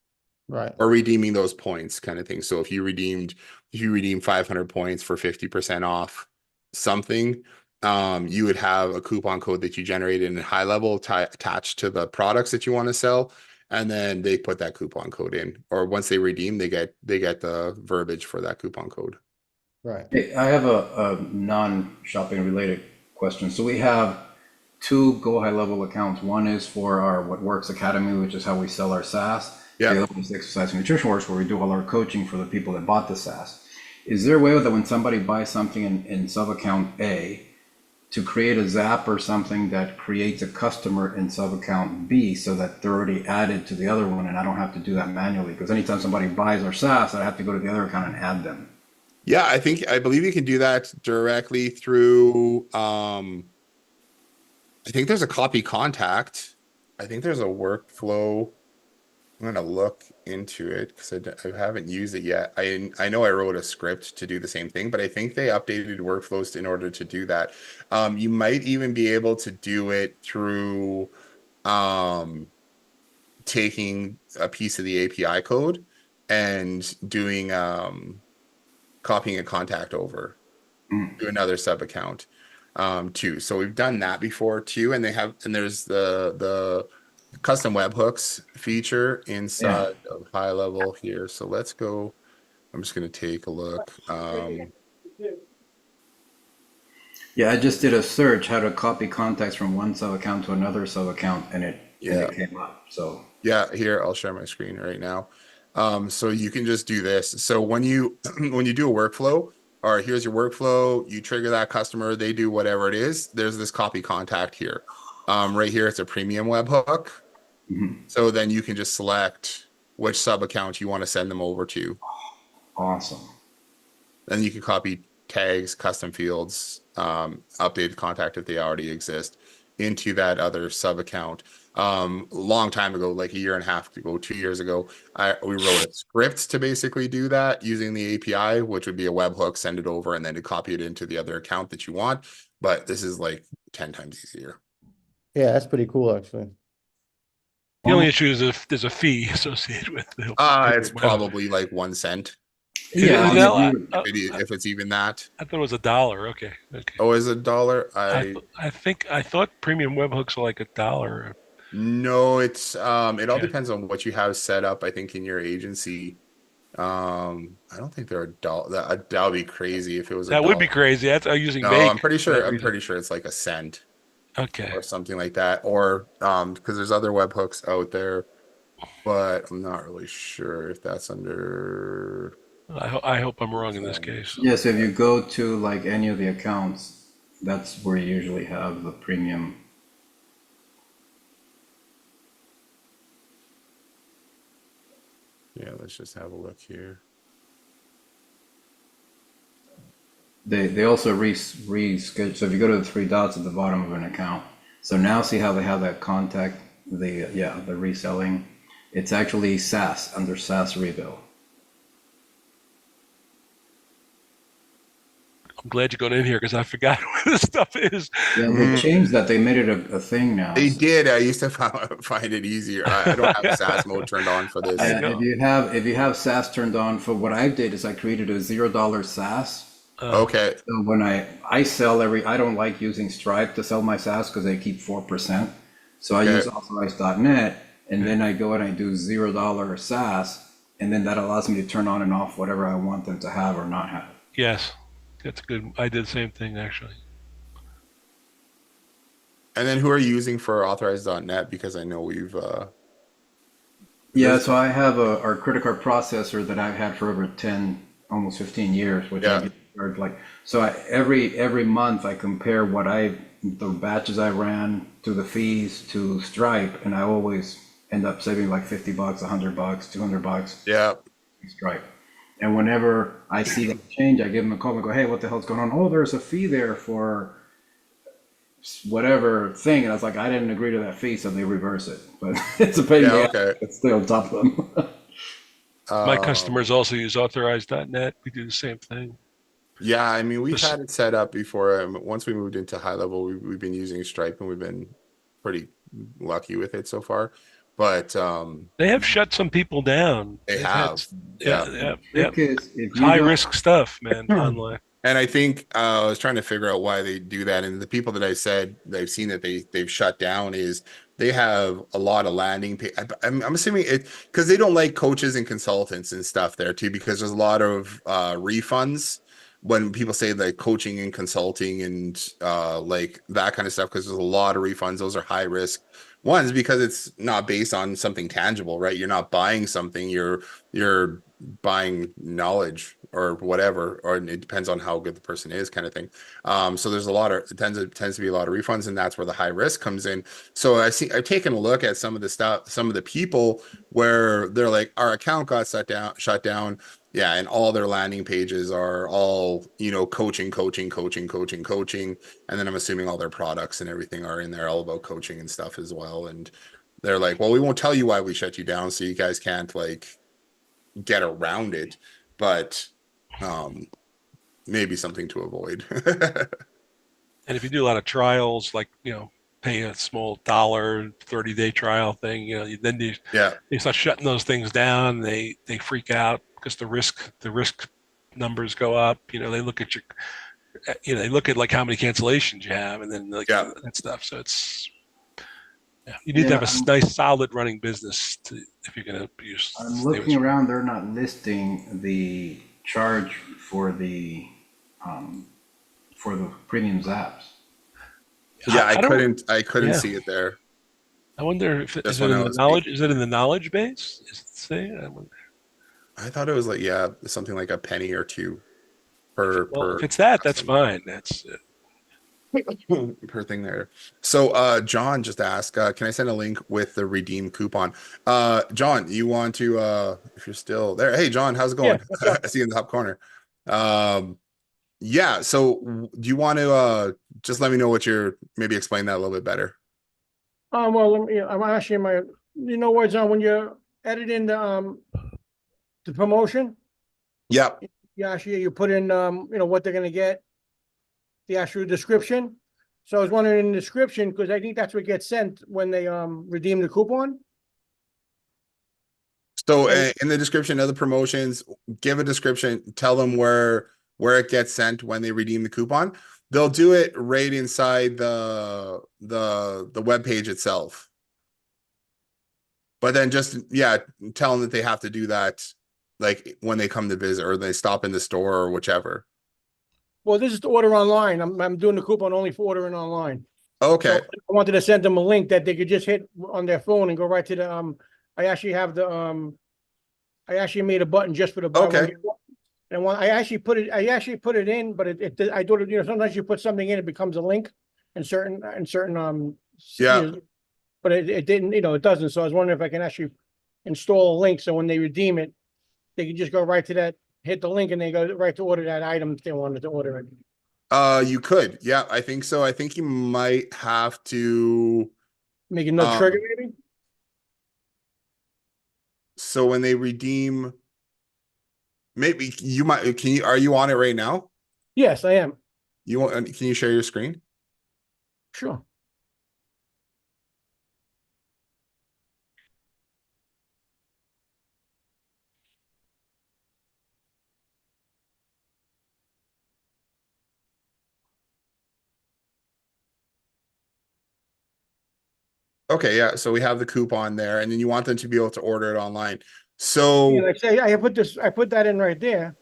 right. or redeeming those points kind of thing. So if you redeem 500 points for 50% off something, you would have a coupon code that you generated in High Level attached to the products that you want to sell. and then they put that coupon code in, or once they redeem, they get the verbiage for that coupon code. Right. Hey, I have a non-shopping related question. So we have two Go High Level accounts. One is for our What Works Academy, which is how we sell our SaaS. Yeah. The other is Exercise and Nutrition Works, where we do all our coaching for the people that bought the SaaS. Is there a way that when somebody buys something in sub-account A, to create a Zap or something that creates a customer in sub-account B so that they're already added to the other one and I don't have to do that manually? Because anytime somebody buys our SaaS, I have to go to the other account and add them. Yeah, I believe you can do that directly through I think there's a copy contact. I think there's a workflow. I'm gonna look into it because I haven't used it yet. I know I wrote a script to do the same thing, but I think they updated workflows in order to do that. You might even be able to do it through taking a piece of the API code and doing copying a contact over to another sub account too. So we've done that before too, and there's the custom webhooks feature inside of High Level here. So let's go. I'm just going to take a look. Yeah, I just did a search how to copy contacts from one sub account to another sub account, and it came up. So yeah, here I'll share my screen right now. So you can just do this. So when you do a workflow, or here's your workflow, you trigger that customer, they do whatever it is. There's this copy contact here. Right here, it's a premium webhook. So then you can just select which sub account you want to send them over to. Awesome. Then you can copy tags, custom fields, updated contact if they already exist into that other sub account. A long time ago, like a year and a half ago, 2 years ago, we wrote a script to basically do that using the API, which would be a webhook, send it over, and then to copy it into the other account that you want. But this is like 10 times easier. Yeah, that's pretty cool, actually. The only issue is if there's a fee associated with it. It's probably like 1 cent. Yeah, If it's even that. I thought it was $1. Okay. Oh, is it $1? I thought premium webhooks are like $1. No, it's it all depends on what you have set up. I think in your agency. I don't think they're $1. That would be crazy if it was. That would be crazy. That's using. No, I'm pretty sure it's like 1 cent. Okay. Or something like that, or because there's other webhooks out there, but I'm not really sure if that's under. I hope I'm wrong in this case. Yes, if you go to like any of the accounts, that's where you usually have the premium. Yeah, let's just have a look here. They also reschedule. So if you go to the 3 dots at the bottom of an account, so now see how they have that contact, the reselling. It's actually SaaS under SaaS rebill. I'm glad you're going in here because I forgot what this stuff is. Yeah, they changed that. They made it a thing now. They did. I used to find it easier. I don't have SaaS mode turned on for this. If you have SaaS turned on, for what I did is I created a $0 SaaS. Okay. So when I sell I don't like using Stripe to sell my SaaS because they keep 4%. So I use authorize.net, and then I go and I do $0 SaaS, and then that allows me to turn on and off whatever I want them to have or not have. Yes, that's good. I did the same thing actually. And then who are you using for authorize.net? Because I know we've yeah, so I have our credit card processor that I've had for over 10, almost 15 years, which I get charged like. So every month I compare the batches I ran to the fees to Stripe, and I always end up saving like $50, $100, $200. Yeah. Stripe. And whenever I see that change, I give them a call and go, hey, what the hell's going on? Oh, there's a fee there for whatever thing. And I was like, I didn't agree to that fee, so they reverse it. But it's a pain. It's still on top of them. My customers also use authorize.net. We do the same thing. Yeah, I mean, we've had it set up before. Once we moved into High Level, we've been using Stripe, and we've been pretty lucky with it so far. But they have shut some people down. They have. Yeah. If high risk stuff, man, online. And I think I was trying to figure out why they do that. And the people that I said that I've seen that they've shut down is they have a lot of landing page. I'm assuming it because they don't like coaches and consultants and stuff there too, because there's a lot of refunds when people say like coaching and consulting and like that kind of stuff, because there's a lot of refunds. Those are high risk ones because it's not based on something tangible, right? You're not buying something, you're buying knowledge or whatever, or it depends on how good the person is, kind of thing. So there's a lot of, it tends to be a lot of refunds, and that's where the high risk comes in. So I've taken a look at some of the stuff, some of the people where they're like, our account got shut down. Yeah, and all their landing pages are all, coaching. And then I'm assuming all their products and everything are in there, all about coaching and stuff as well. And they're like, well, we won't tell you why we shut you down, so you guys can't like get around it, but maybe something to avoid. And if you do a lot of trials, like, pay a small $1 30-day trial thing, then Yeah. they start shutting those things down. They freak out because the risk numbers go up. They look at they look at like how many cancellations you have, and then like that stuff. So you need to have a nice solid running business if you're going to use. I'm looking around, they're not listing the charge for the premium zaps. Yeah, I couldn't see it there. I wonder if is it in the knowledge? Is it in the knowledge base? Is it saying? I thought it was like, something like a penny or two per. If it's that, that's fine. That's per thing there. So John just asked, can I send a link with the redeem coupon? John, you want to if you're still there? Hey John, how's it going? Yeah, I see you in the top corner. Yeah, so do you want to just let me know what you're, maybe explain that a little bit better? Well, I'm actually what, John, when you're editing the promotion, Yeah. you put in what they're gonna get, the actual description. So I was wondering in the description, because I think that's what gets sent when they redeem the coupon. So in the description of the promotions, give a description, tell them where it gets sent when they redeem the coupon. They'll do it right inside the web page itself. But then just tell them that they have to do that like when they come to visit or they stop in the store or whichever. Well, this is to order online. I'm doing the coupon only for ordering online. Okay. So I wanted to send them a link that they could just hit on their phone and go right to the I actually have the I actually made a button just for the buy Okay. And when I actually put it in, but I do it, sometimes you put something in, it becomes a link in certain Yeah. But it didn't, it doesn't. So I was wondering if I can actually install a link so when they redeem it, they can just go right to that, hit the link, and they go right to order that item if they wanted to order it. You could. Yeah, I think so. I think you might have to Make another trigger, maybe? So when they redeem, maybe you might, are you on it right now? Yes, I am. Can you share your screen? Sure. Okay, yeah. So we have the coupon there, and then you want them to be able to order it online. So Like say I put that in right there.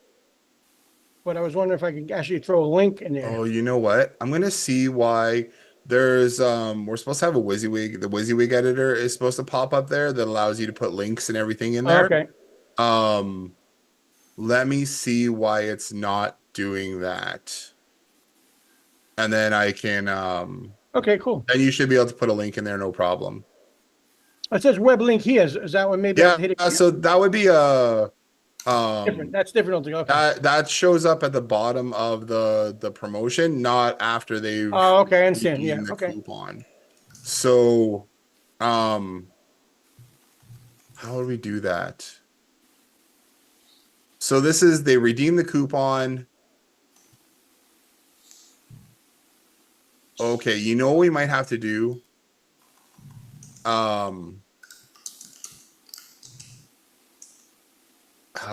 But I was wondering if I could actually throw a link in there. oh, you know what? I'm gonna see why there's we're supposed to have a WYSIWYG. The WYSIWYG editor is supposed to pop up there that allows you to put links and everything in there. Okay. Let me see why it's not doing that. And then I can Okay, cool. then you should be able to put a link in there, no problem. It says web link here. Is that what maybe I hit it? So that would be a different. That's different. Okay. that shows up at the bottom of the promotion, not after they've Oh, okay, I understand. Yeah. redeemed the Okay. coupon. So how do we do that? So this is, they redeem the coupon. Okay, you know what we might have to do? How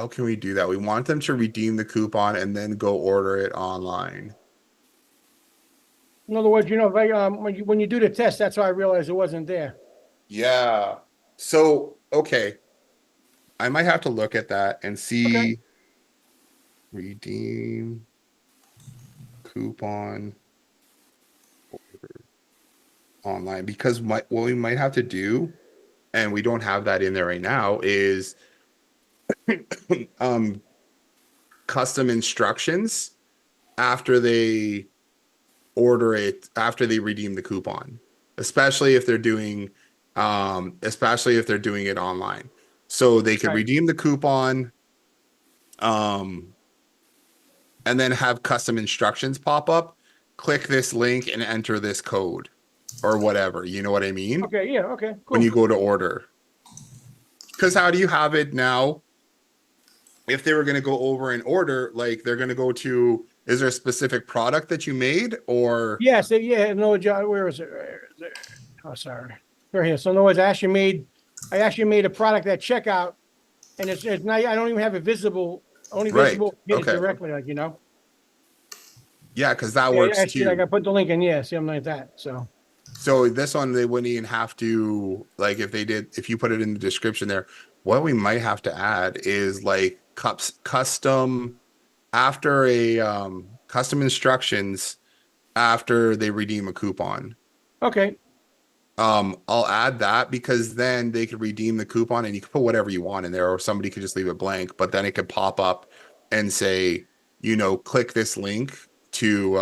can we do that? We want them to redeem the coupon and then go order it online. In other words, if I when you do the test, that's how I realized it wasn't there. Yeah. So, okay. I might have to look at that and Okay. see redeem coupon online because what we might have to do, and we don't have that in there right now, is um custom instructions after they order it, after they redeem the coupon, especially if they're doing it online. So they could Right. redeem the coupon, um, and then have custom instructions pop up. Click this link and enter this code or whatever. You know what I mean? Okay. Yeah. Okay. When Cool. you go to order. Because how do you have it now? If they were going to go over and order, like they're going to go to, is there a specific product that you made or? Yes. Yeah. No, John. Where is it? Where is it? Oh, sorry. Right here. So in other words, I actually made a product at checkout, and it's not. I don't even have it visible. Only Right. visible. Hit it Okay. directly, like, you know. Yeah, because that Yeah. works Actually, like too. I put the link in. Yeah. Something like that. So. So this one, they wouldn't even have to, like, if you put it in the description there, what we might have to add is like custom after custom instructions after they redeem a coupon. Okay. I'll add that because then they could redeem the coupon and you can put whatever you want in there, or somebody could just leave it blank, but then it could pop up and say, click this link to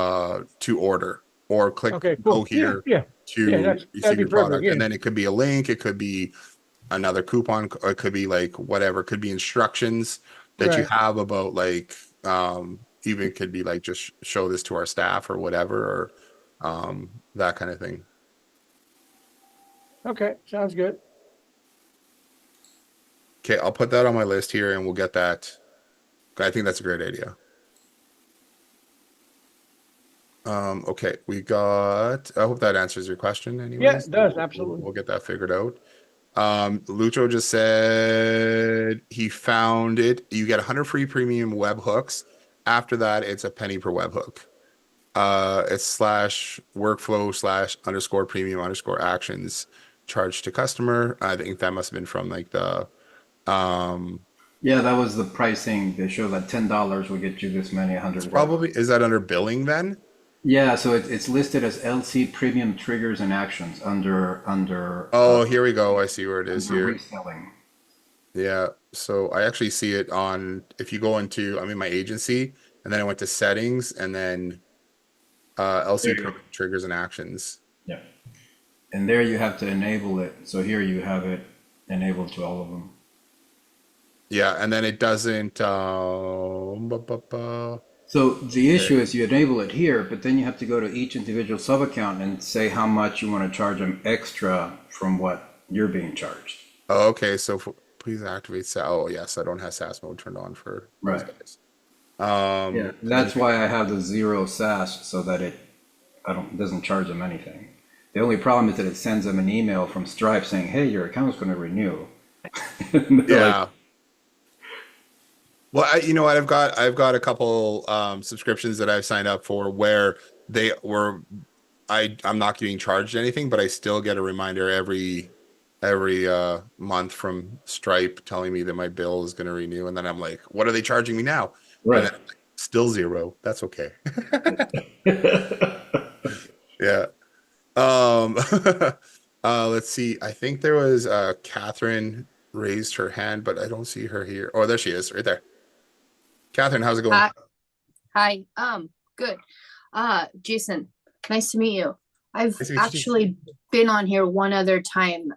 order, or click Okay. go Cool. Yeah. here Yeah. Yeah. to That'd receive be your perfect. product. Yeah. And then it could be a link, it could be another coupon, or it could be like whatever, it could be instructions that you Right. have about like even could be like just show this to our staff or whatever, or that kind of thing. Okay. Sounds good. Okay, I'll put that on my list here and we'll get that. I think that's a great idea. Okay, I hope that answers your question Yeah. anyways. It does. We'll, Absolutely. we'll get that figured out. Lucho just said he found it. You get 100 free premium web hooks. After that, it's a penny per web hook. It's slash workflow slash underscore premium underscore actions charged to customer. I think that must have been from like the Yeah, that was the pricing. They show that $10 will get you this many 100 web. probably, is that under billing then? Yeah, so it's listed as LC premium triggers and actions Oh, here we go. I see where it is under here. reselling. Yeah. So I actually see it on, if you go into, I'm in my agency, and then I went to settings and then LC There you go. triggers and actions. Yeah. And there you have to enable it. So here you have it enabled to all of them. Yeah. And then it doesn't, So the issue is you enable it here, but then you have to go to each individual sub account and say how much you want to charge them extra from what you're being charged. oh, okay. So please activate oh yes, I don't have SaaS mode turned on for those Right. guys. Yeah, that's why I have the 0 SaaS so that it doesn't charge them anything. The only problem is that it sends them an email from Stripe saying, "Hey, your account's going to renew." And they're like, Yeah. Well, you know what? I've got a couple subscriptions that I've signed up for where I'm not getting charged anything, but I still get a reminder every month from Stripe telling me that my bill is going to renew, and then I'm like, what are they charging me now? And right. then I'm like, still 0. That's okay. Yeah. Um let's see. I think there was Catherine raised her hand, but I don't see her here. Oh, there she is, right there. Catherine, how's it going? Hi. Hi. Good. Jason, nice to meet you. I've Nice to meet you too. actually been on here one other time.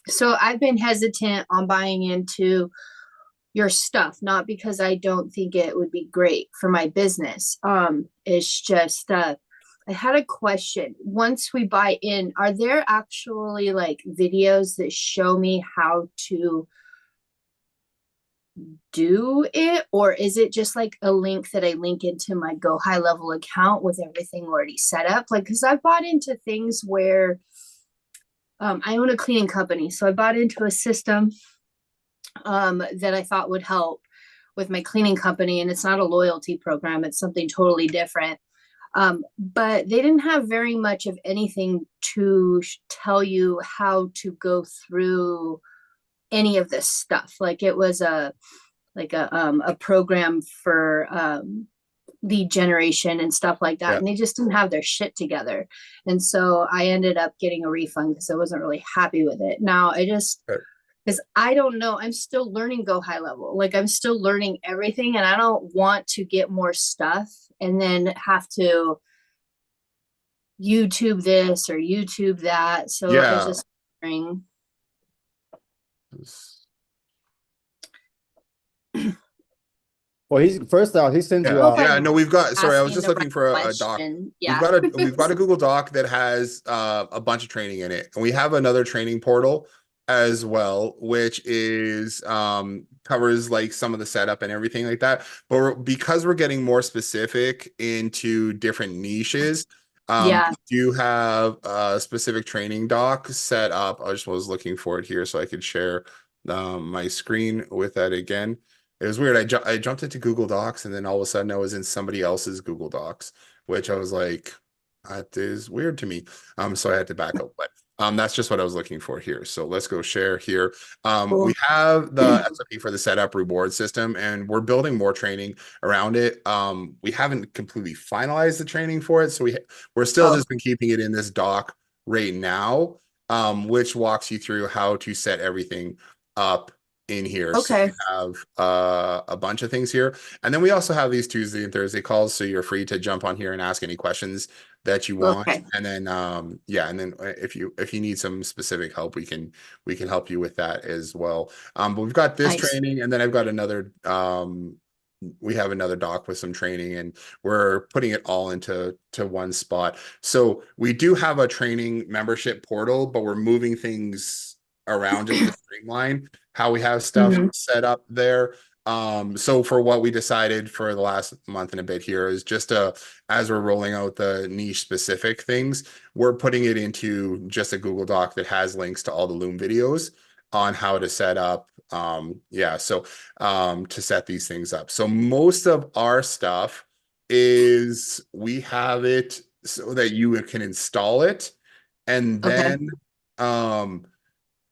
So I've been hesitant on buying into your stuff, not because I don't think it would be great for my business. It's just I had a question. Once we buy in, are there actually like videos that show me how to do it, or is it just like a link that I link into my Go High Level account with everything already set up? Like, because I've bought into things where I own a cleaning company, so I bought into a system that I thought would help with my cleaning company, and it's not a loyalty program, it's something totally different. But they didn't have very much of anything to tell you how to go through any of this stuff. Like it was a program for lead generation and stuff like that. Yeah. And they just didn't have their shit together. And so I ended up getting a refund because I wasn't really happy with it. Now I just, Okay. because I don't know, I'm still learning Go High Level. Like I'm still learning everything, and I don't want to get more stuff and then have to YouTube this or YouTube that. So I was Yeah. just wondering. Well, he's first off, he sends you Yeah, Hope out. yeah. I'm No, we've got. Sorry, I was asking just the right looking for a doc. question. We've Yeah. got a Google Doc that has a bunch of training in it, and we have another training portal as well, which is covers like some of the setup and everything like that. But because we're getting more specific into different niches, Yeah. we do have a specific training doc set up. I just was looking for it here so I could share my screen with that again. It was weird. I jumped into Google Docs and then all of a sudden I was in somebody else's Google Docs, which I was like, that is weird to me. So I had to back up. But that's just what I was looking for here. So let's go share here. We Cool. have the SOP for the setup reward system, and we're building more training around it. We haven't completely finalized the training for it, so we're still Oh, just been keeping it in this doc right now, which walks you through how to set everything up in here. So okay. we have a bunch of things here. And then we also have these Tuesday and Thursday calls. So you're free to jump on here and ask any questions that you want. Okay. And then yeah, and then if you need some specific help, we can help you with that as well. But we've got this Nice. training, and then I've got another we have another doc with some training, and we're putting it all into one spot. So we do have a training membership portal, but we're moving things around just to streamline how we have stuff Mhm. set up there. So for what we decided for the last month and a bit here is just as we're rolling out the niche specific things, we're putting it into just a Google Doc that has links to all the Loom videos on how to set up. Yeah, so to set these things up. So most of our stuff is we have it so that you can install it, and Okay. then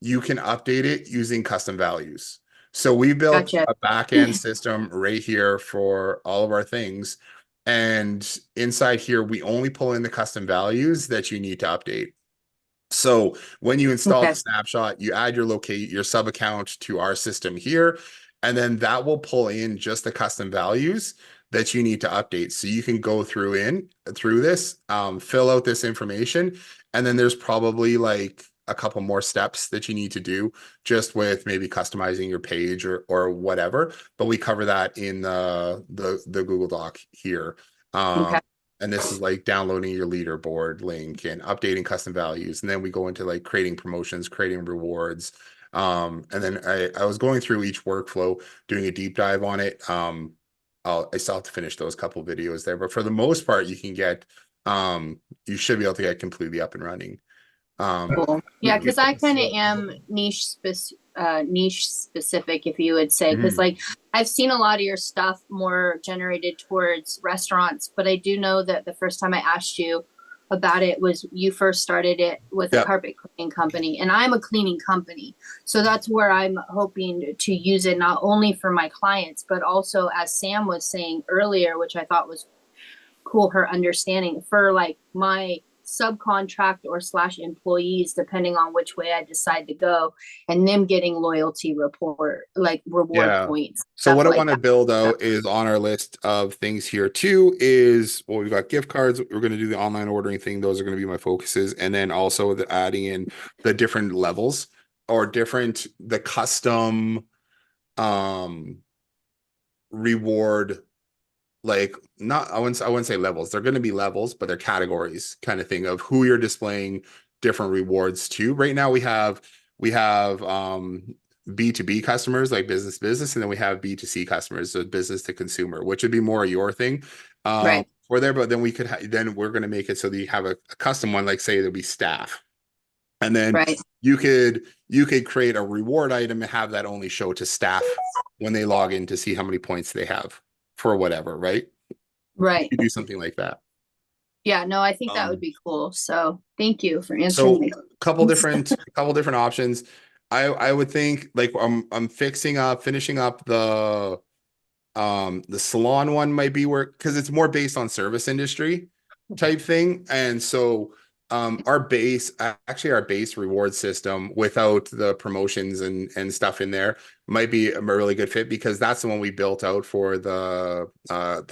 you can update it using custom values. So we built Gotcha. a back-end system right here for all of our things. And inside here, we only pull in the custom values that you need to update. So when you install Okay. the snapshot, you add your sub account to our system here, and then that will pull in just the custom values that you need to update. So you can go through this, fill out this information, and then there's probably like a couple more steps that you need to do just with maybe customizing your page or whatever. But we cover that in the Google Doc here. Okay. And this is like downloading your leaderboard link and updating custom values. And then we go into like creating promotions, creating rewards. And then I was going through each workflow, doing a deep dive on it. I still have to finish those couple videos there, but for the most part, you can get, you should be able to get completely up and running. Cool. Yeah, because I kind of am niche specific, if you would say, because like I've seen a lot of your stuff more generated towards restaurants, but I do know that the first time I asked you about it was you first started it with a carpet cleaning company, and I'm a cleaning company, so that's where I'm hoping to use it not only for my clients, but also as Sam was saying earlier, which I thought was cool, her understanding for like my subcontract or slash employees, depending on which way I decide to go, and them getting loyalty reward points. So what I like want to build out is on our list of things here too is, well, we've got gift cards. We're going to do the online ordering thing. Those are going to be my focuses. And then also adding in the different levels or the custom reward, like not I wouldn't say levels. They're going to be levels, but they're categories kind of thing of who you're displaying different rewards to. Right now we have B2B customers, like business to business, and then we have B2C customers, so business to consumer, which would be more your thing. right. For there, but then we could then we're going to make it so that you have a custom one, like say there'll be staff. And then Right. you could create a reward item and have that only show to staff when they log in to see how many points they have for whatever, right? Right. You do something like that. Yeah, no, I think that would Um, be cool. So thank you for answering So my a couple questions. different options. I would think like I'm finishing up the salon one might be where, because it's more based on service industry type thing. And so our base reward system without the promotions and stuff in there might be a really good fit, because that's the one we built out for the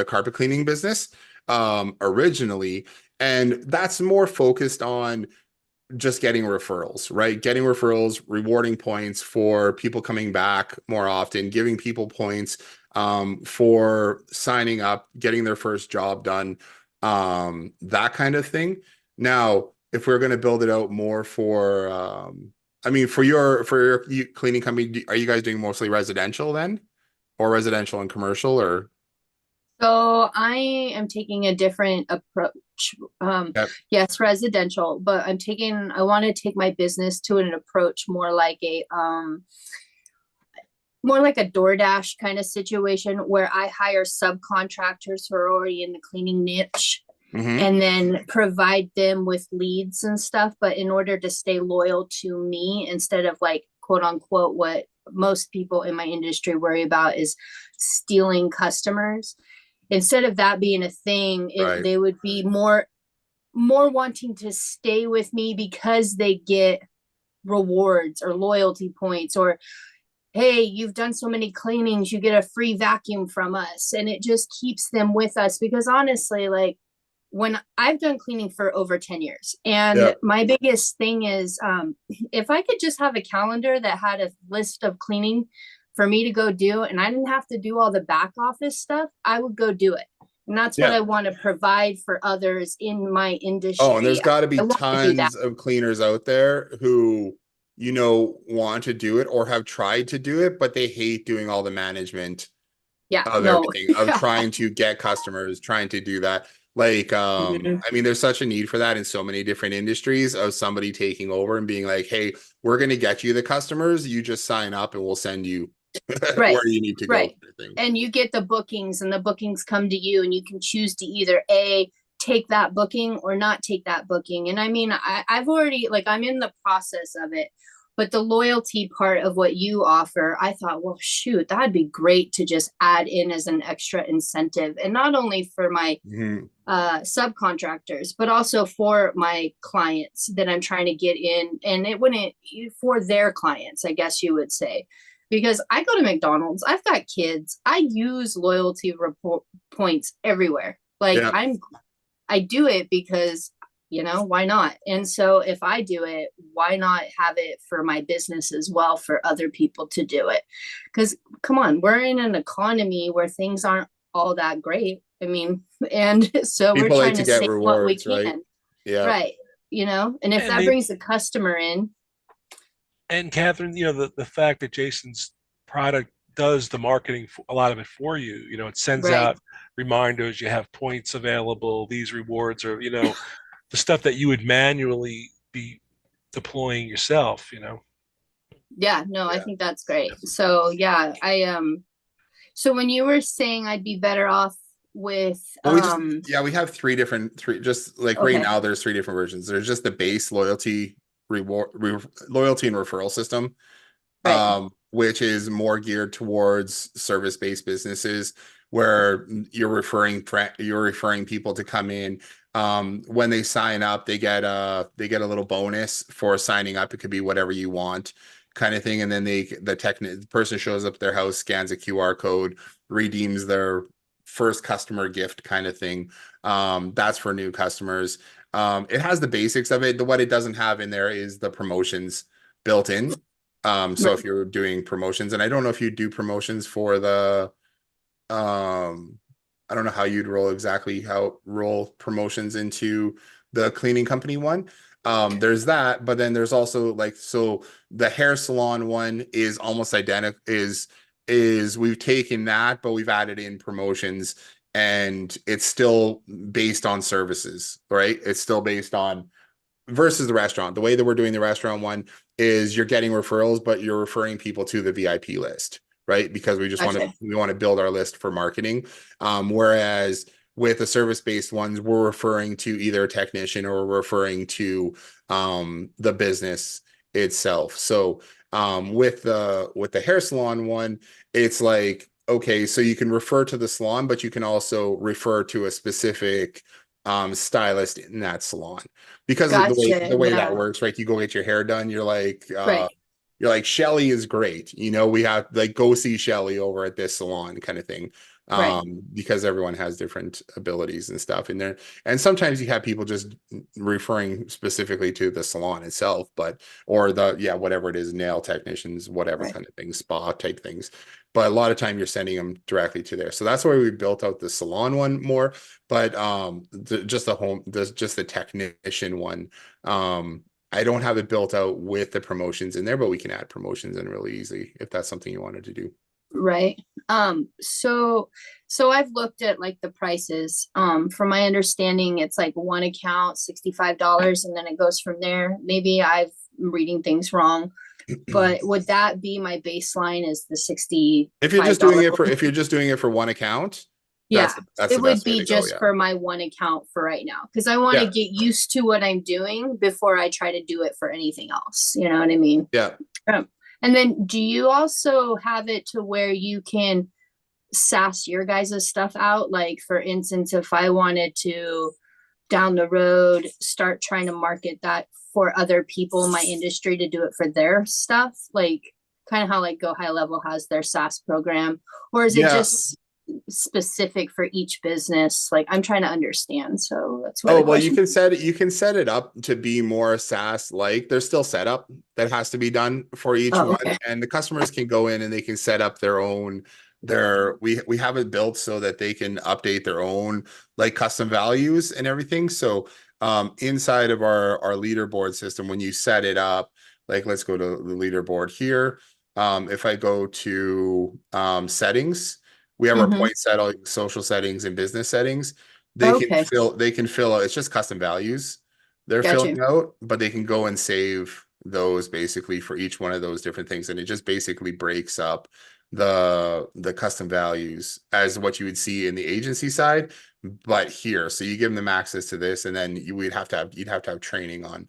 carpet cleaning business originally. And that's more focused on just getting referrals, right? Getting referrals, rewarding points for people coming back more often, giving people points for signing up, getting their first job done, that kind of thing. Now, if we're going to build it out more for, I mean, for your cleaning company, are you guys doing mostly residential then, or residential and commercial, or? So I am taking a different approach. Yep. Yes, residential, but I want to take my business to an approach more like a DoorDash kind of situation where I hire subcontractors who are already in the cleaning niche Mm-hmm. and then provide them with leads and stuff. But in order to stay loyal to me, instead of like quote unquote what most people in my industry worry about is stealing customers. Instead of that being a thing, Right. they would be more wanting to stay with me because they get rewards or loyalty points, or hey, you've done so many cleanings, you get a free vacuum from us. And it just keeps them with us, because honestly, like when I've done cleaning for over 10 years, Yeah. and my biggest thing is if I could just have a calendar that had a list of cleaning for me to go do, and I didn't have to do all the back office stuff, I would go do it. And that's what Yeah. I want to provide for others in my Oh, and industry. there's got to I be want to do that. tons of cleaners out there who, want to do it or have tried to do it, but they hate doing all the management Yeah, of no. everything, of trying to get customers, trying to do that. Like, Mhm. I mean, there's such a need for that in so many different industries, of somebody taking over and being like, hey, we're going to get you the customers. You just sign up and we'll send you Right, where you need to go, right. kind of thing. And you get the bookings, and the bookings come to you, and you can choose to either A, take that booking or not take that booking. And I mean, I've already, like, I'm in the process of it. But the loyalty part of what you offer, I thought, well, shoot, that'd be great to just add in as an extra incentive. And not only for my Mhm. subcontractors, but also for my clients that I'm trying to get in. And it wouldn't, for their clients, I guess you would say, because I go to McDonald's, I've got kids, I use loyalty report points everywhere. Like Yeah. I do it because, why not? And so if I do it, why not have it for my business as well, for other people to do it? Because come on, we're in an economy where things aren't all that great. I mean, and so we're People like trying to to get save what we rewards, right? can. Yeah. Right. And if And that maybe, brings the customer in, and Catherine, the fact that Jason's product does the marketing, for a lot of it for you, it sends right. out reminders, you have points available, these rewards, or, the stuff that you would manually be deploying yourself. Yeah, no, I Yeah. think that's great. So yeah, so when you were saying I'd be better off with Well, we have three, just like right okay, now, there's three different versions. There's just the base loyalty loyalty and referral system, right. which is more geared towards service-based businesses, where you're referring people to come in. When they sign up, they get a little bonus for signing up. It could be whatever you want, kind of thing. And then the person shows up at their house, scans a QR code, redeems their first customer gift, kind of thing. That's for new customers. It has the basics of it. What it doesn't have in there is the promotions built in. So Right. if you're doing promotions, and I don't know if you do promotions for um, I don't know how you'd roll promotions into the cleaning company one. There's that, but then there's also like, so the hair salon one is almost identical, is we've taken that, but we've added in promotions, and it's still based on services, right? It's still based on, versus the restaurant. The way that we're doing the restaurant one is you're getting referrals, but you're referring people to the VIP list, right? Because we just Gotcha. want to build our list for marketing. Whereas with the service-based ones, we're referring to either a technician or we're referring to the business itself. So with the hair salon one, it's like, okay, so you can refer to the salon, but you can also refer to a specific stylist in that salon, because of Gotcha. the way Yeah. that works, right? You go get your hair done, Right. you're like, Shelly is great. You know, we have like, go see Shelly over at this salon kind of thing. Right. Because everyone has different abilities and stuff in there. And sometimes you have people just referring specifically to the salon itself, but, or whatever it is, nail technicians, whatever Right. kind of things, spa type things. But a lot of time you're sending them directly to there. So that's why we built out the salon one more. But just the technician one, I don't have it built out with the promotions in there, but we can add promotions in really easy if that's something you wanted to do. Right. So I've looked at like the prices. From my understanding, it's like one account, $65, and then it goes from there. Maybe I'm reading things wrong, but would that be my baseline is the $65? If you're just doing it for one account, Yeah, that's it the would best way be to go. just Yeah. for my one account for right now, because I want to Yeah. get used to what I'm doing before I try to do it for anything else. You know what I mean? Yeah. And then do you also have it to where you can SaaS your guys' stuff out? Like, for instance, if I wanted to down the road start trying to market that for other people in my industry to do it for their stuff, like kind of how like Go High Level has their SaaS program, or is it just specific for each business? Like, I'm trying to understand. So that's what. Oh, well, you can set it up to be more SaaS like. There's still setup that has to be done for each one, Okay. and the customers can go in and they can set up their own we have it built so that they can update their own like custom values and everything. So inside of our leaderboard system, when you set it up, like let's go to the leaderboard here. If I go to settings, we have our point setting, social settings, and business settings. They can fill out, it's just custom values they're filling out, but they can go and save those basically for each one of those different things. And it just basically breaks up the custom values as what you would see in the agency side, but here. So you give them access to this, and then you'd have to have training on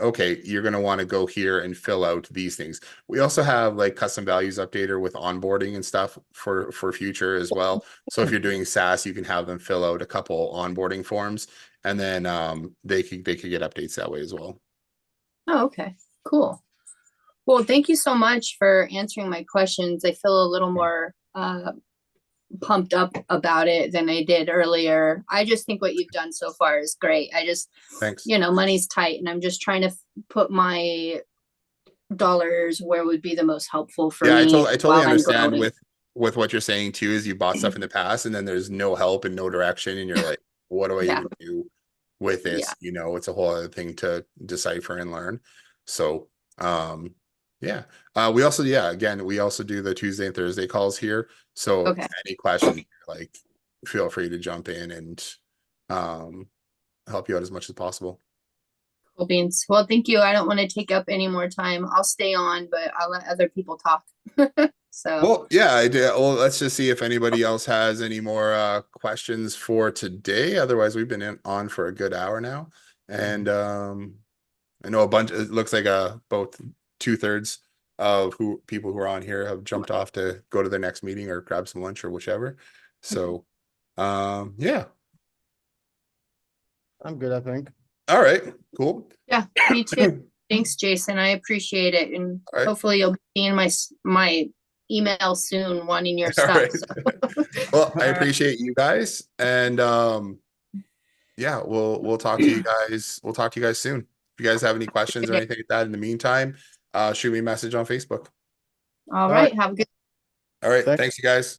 okay, you're going to want to go here and fill out these things. We also have like custom values updater with onboarding and stuff for future as well. So if you're doing SaaS, you can have them fill out a couple onboarding forms, and then they could get updates that way as well. Oh, okay, cool. Well, thank you so much for answering my questions. I feel a little more pumped up about it than I did earlier. I just think what you've done so far is great. Thanks. Money's tight, and I'm just trying to put my dollars where would be the most helpful for me. I totally understand with what you're saying too, is you bought stuff in the past and then there's no help and no direction, and you're like, what do I even do with this? You know, it's a whole other thing to decipher and learn. So we also we also do the Tuesday and Thursday calls here. So any questions, like, feel free to jump in and help you out as much as possible. Cool beans. Well, thank you. I don't want to take up any more time. I'll stay on, but I'll let other people talk. So well, yeah, I did. Well, let's just see if anybody else has any more questions for today. Otherwise, we've been on for a good hour now, and I know it looks like both 2/3 of people who are on here have jumped off to go to their next meeting or grab some lunch or whichever. So yeah, I'm good, I think. all right, cool. Yeah, me too. Thanks, Jason. I appreciate it, and hopefully you'll be in my email soon wanting your stuff. Right. So. Well, I appreciate you guys, and we'll talk to you guys. We'll talk to you guys soon. If you guys have any questions or anything like that in the meantime, shoot me a message on Facebook. All right. Have a good. All right. Thanks, you guys.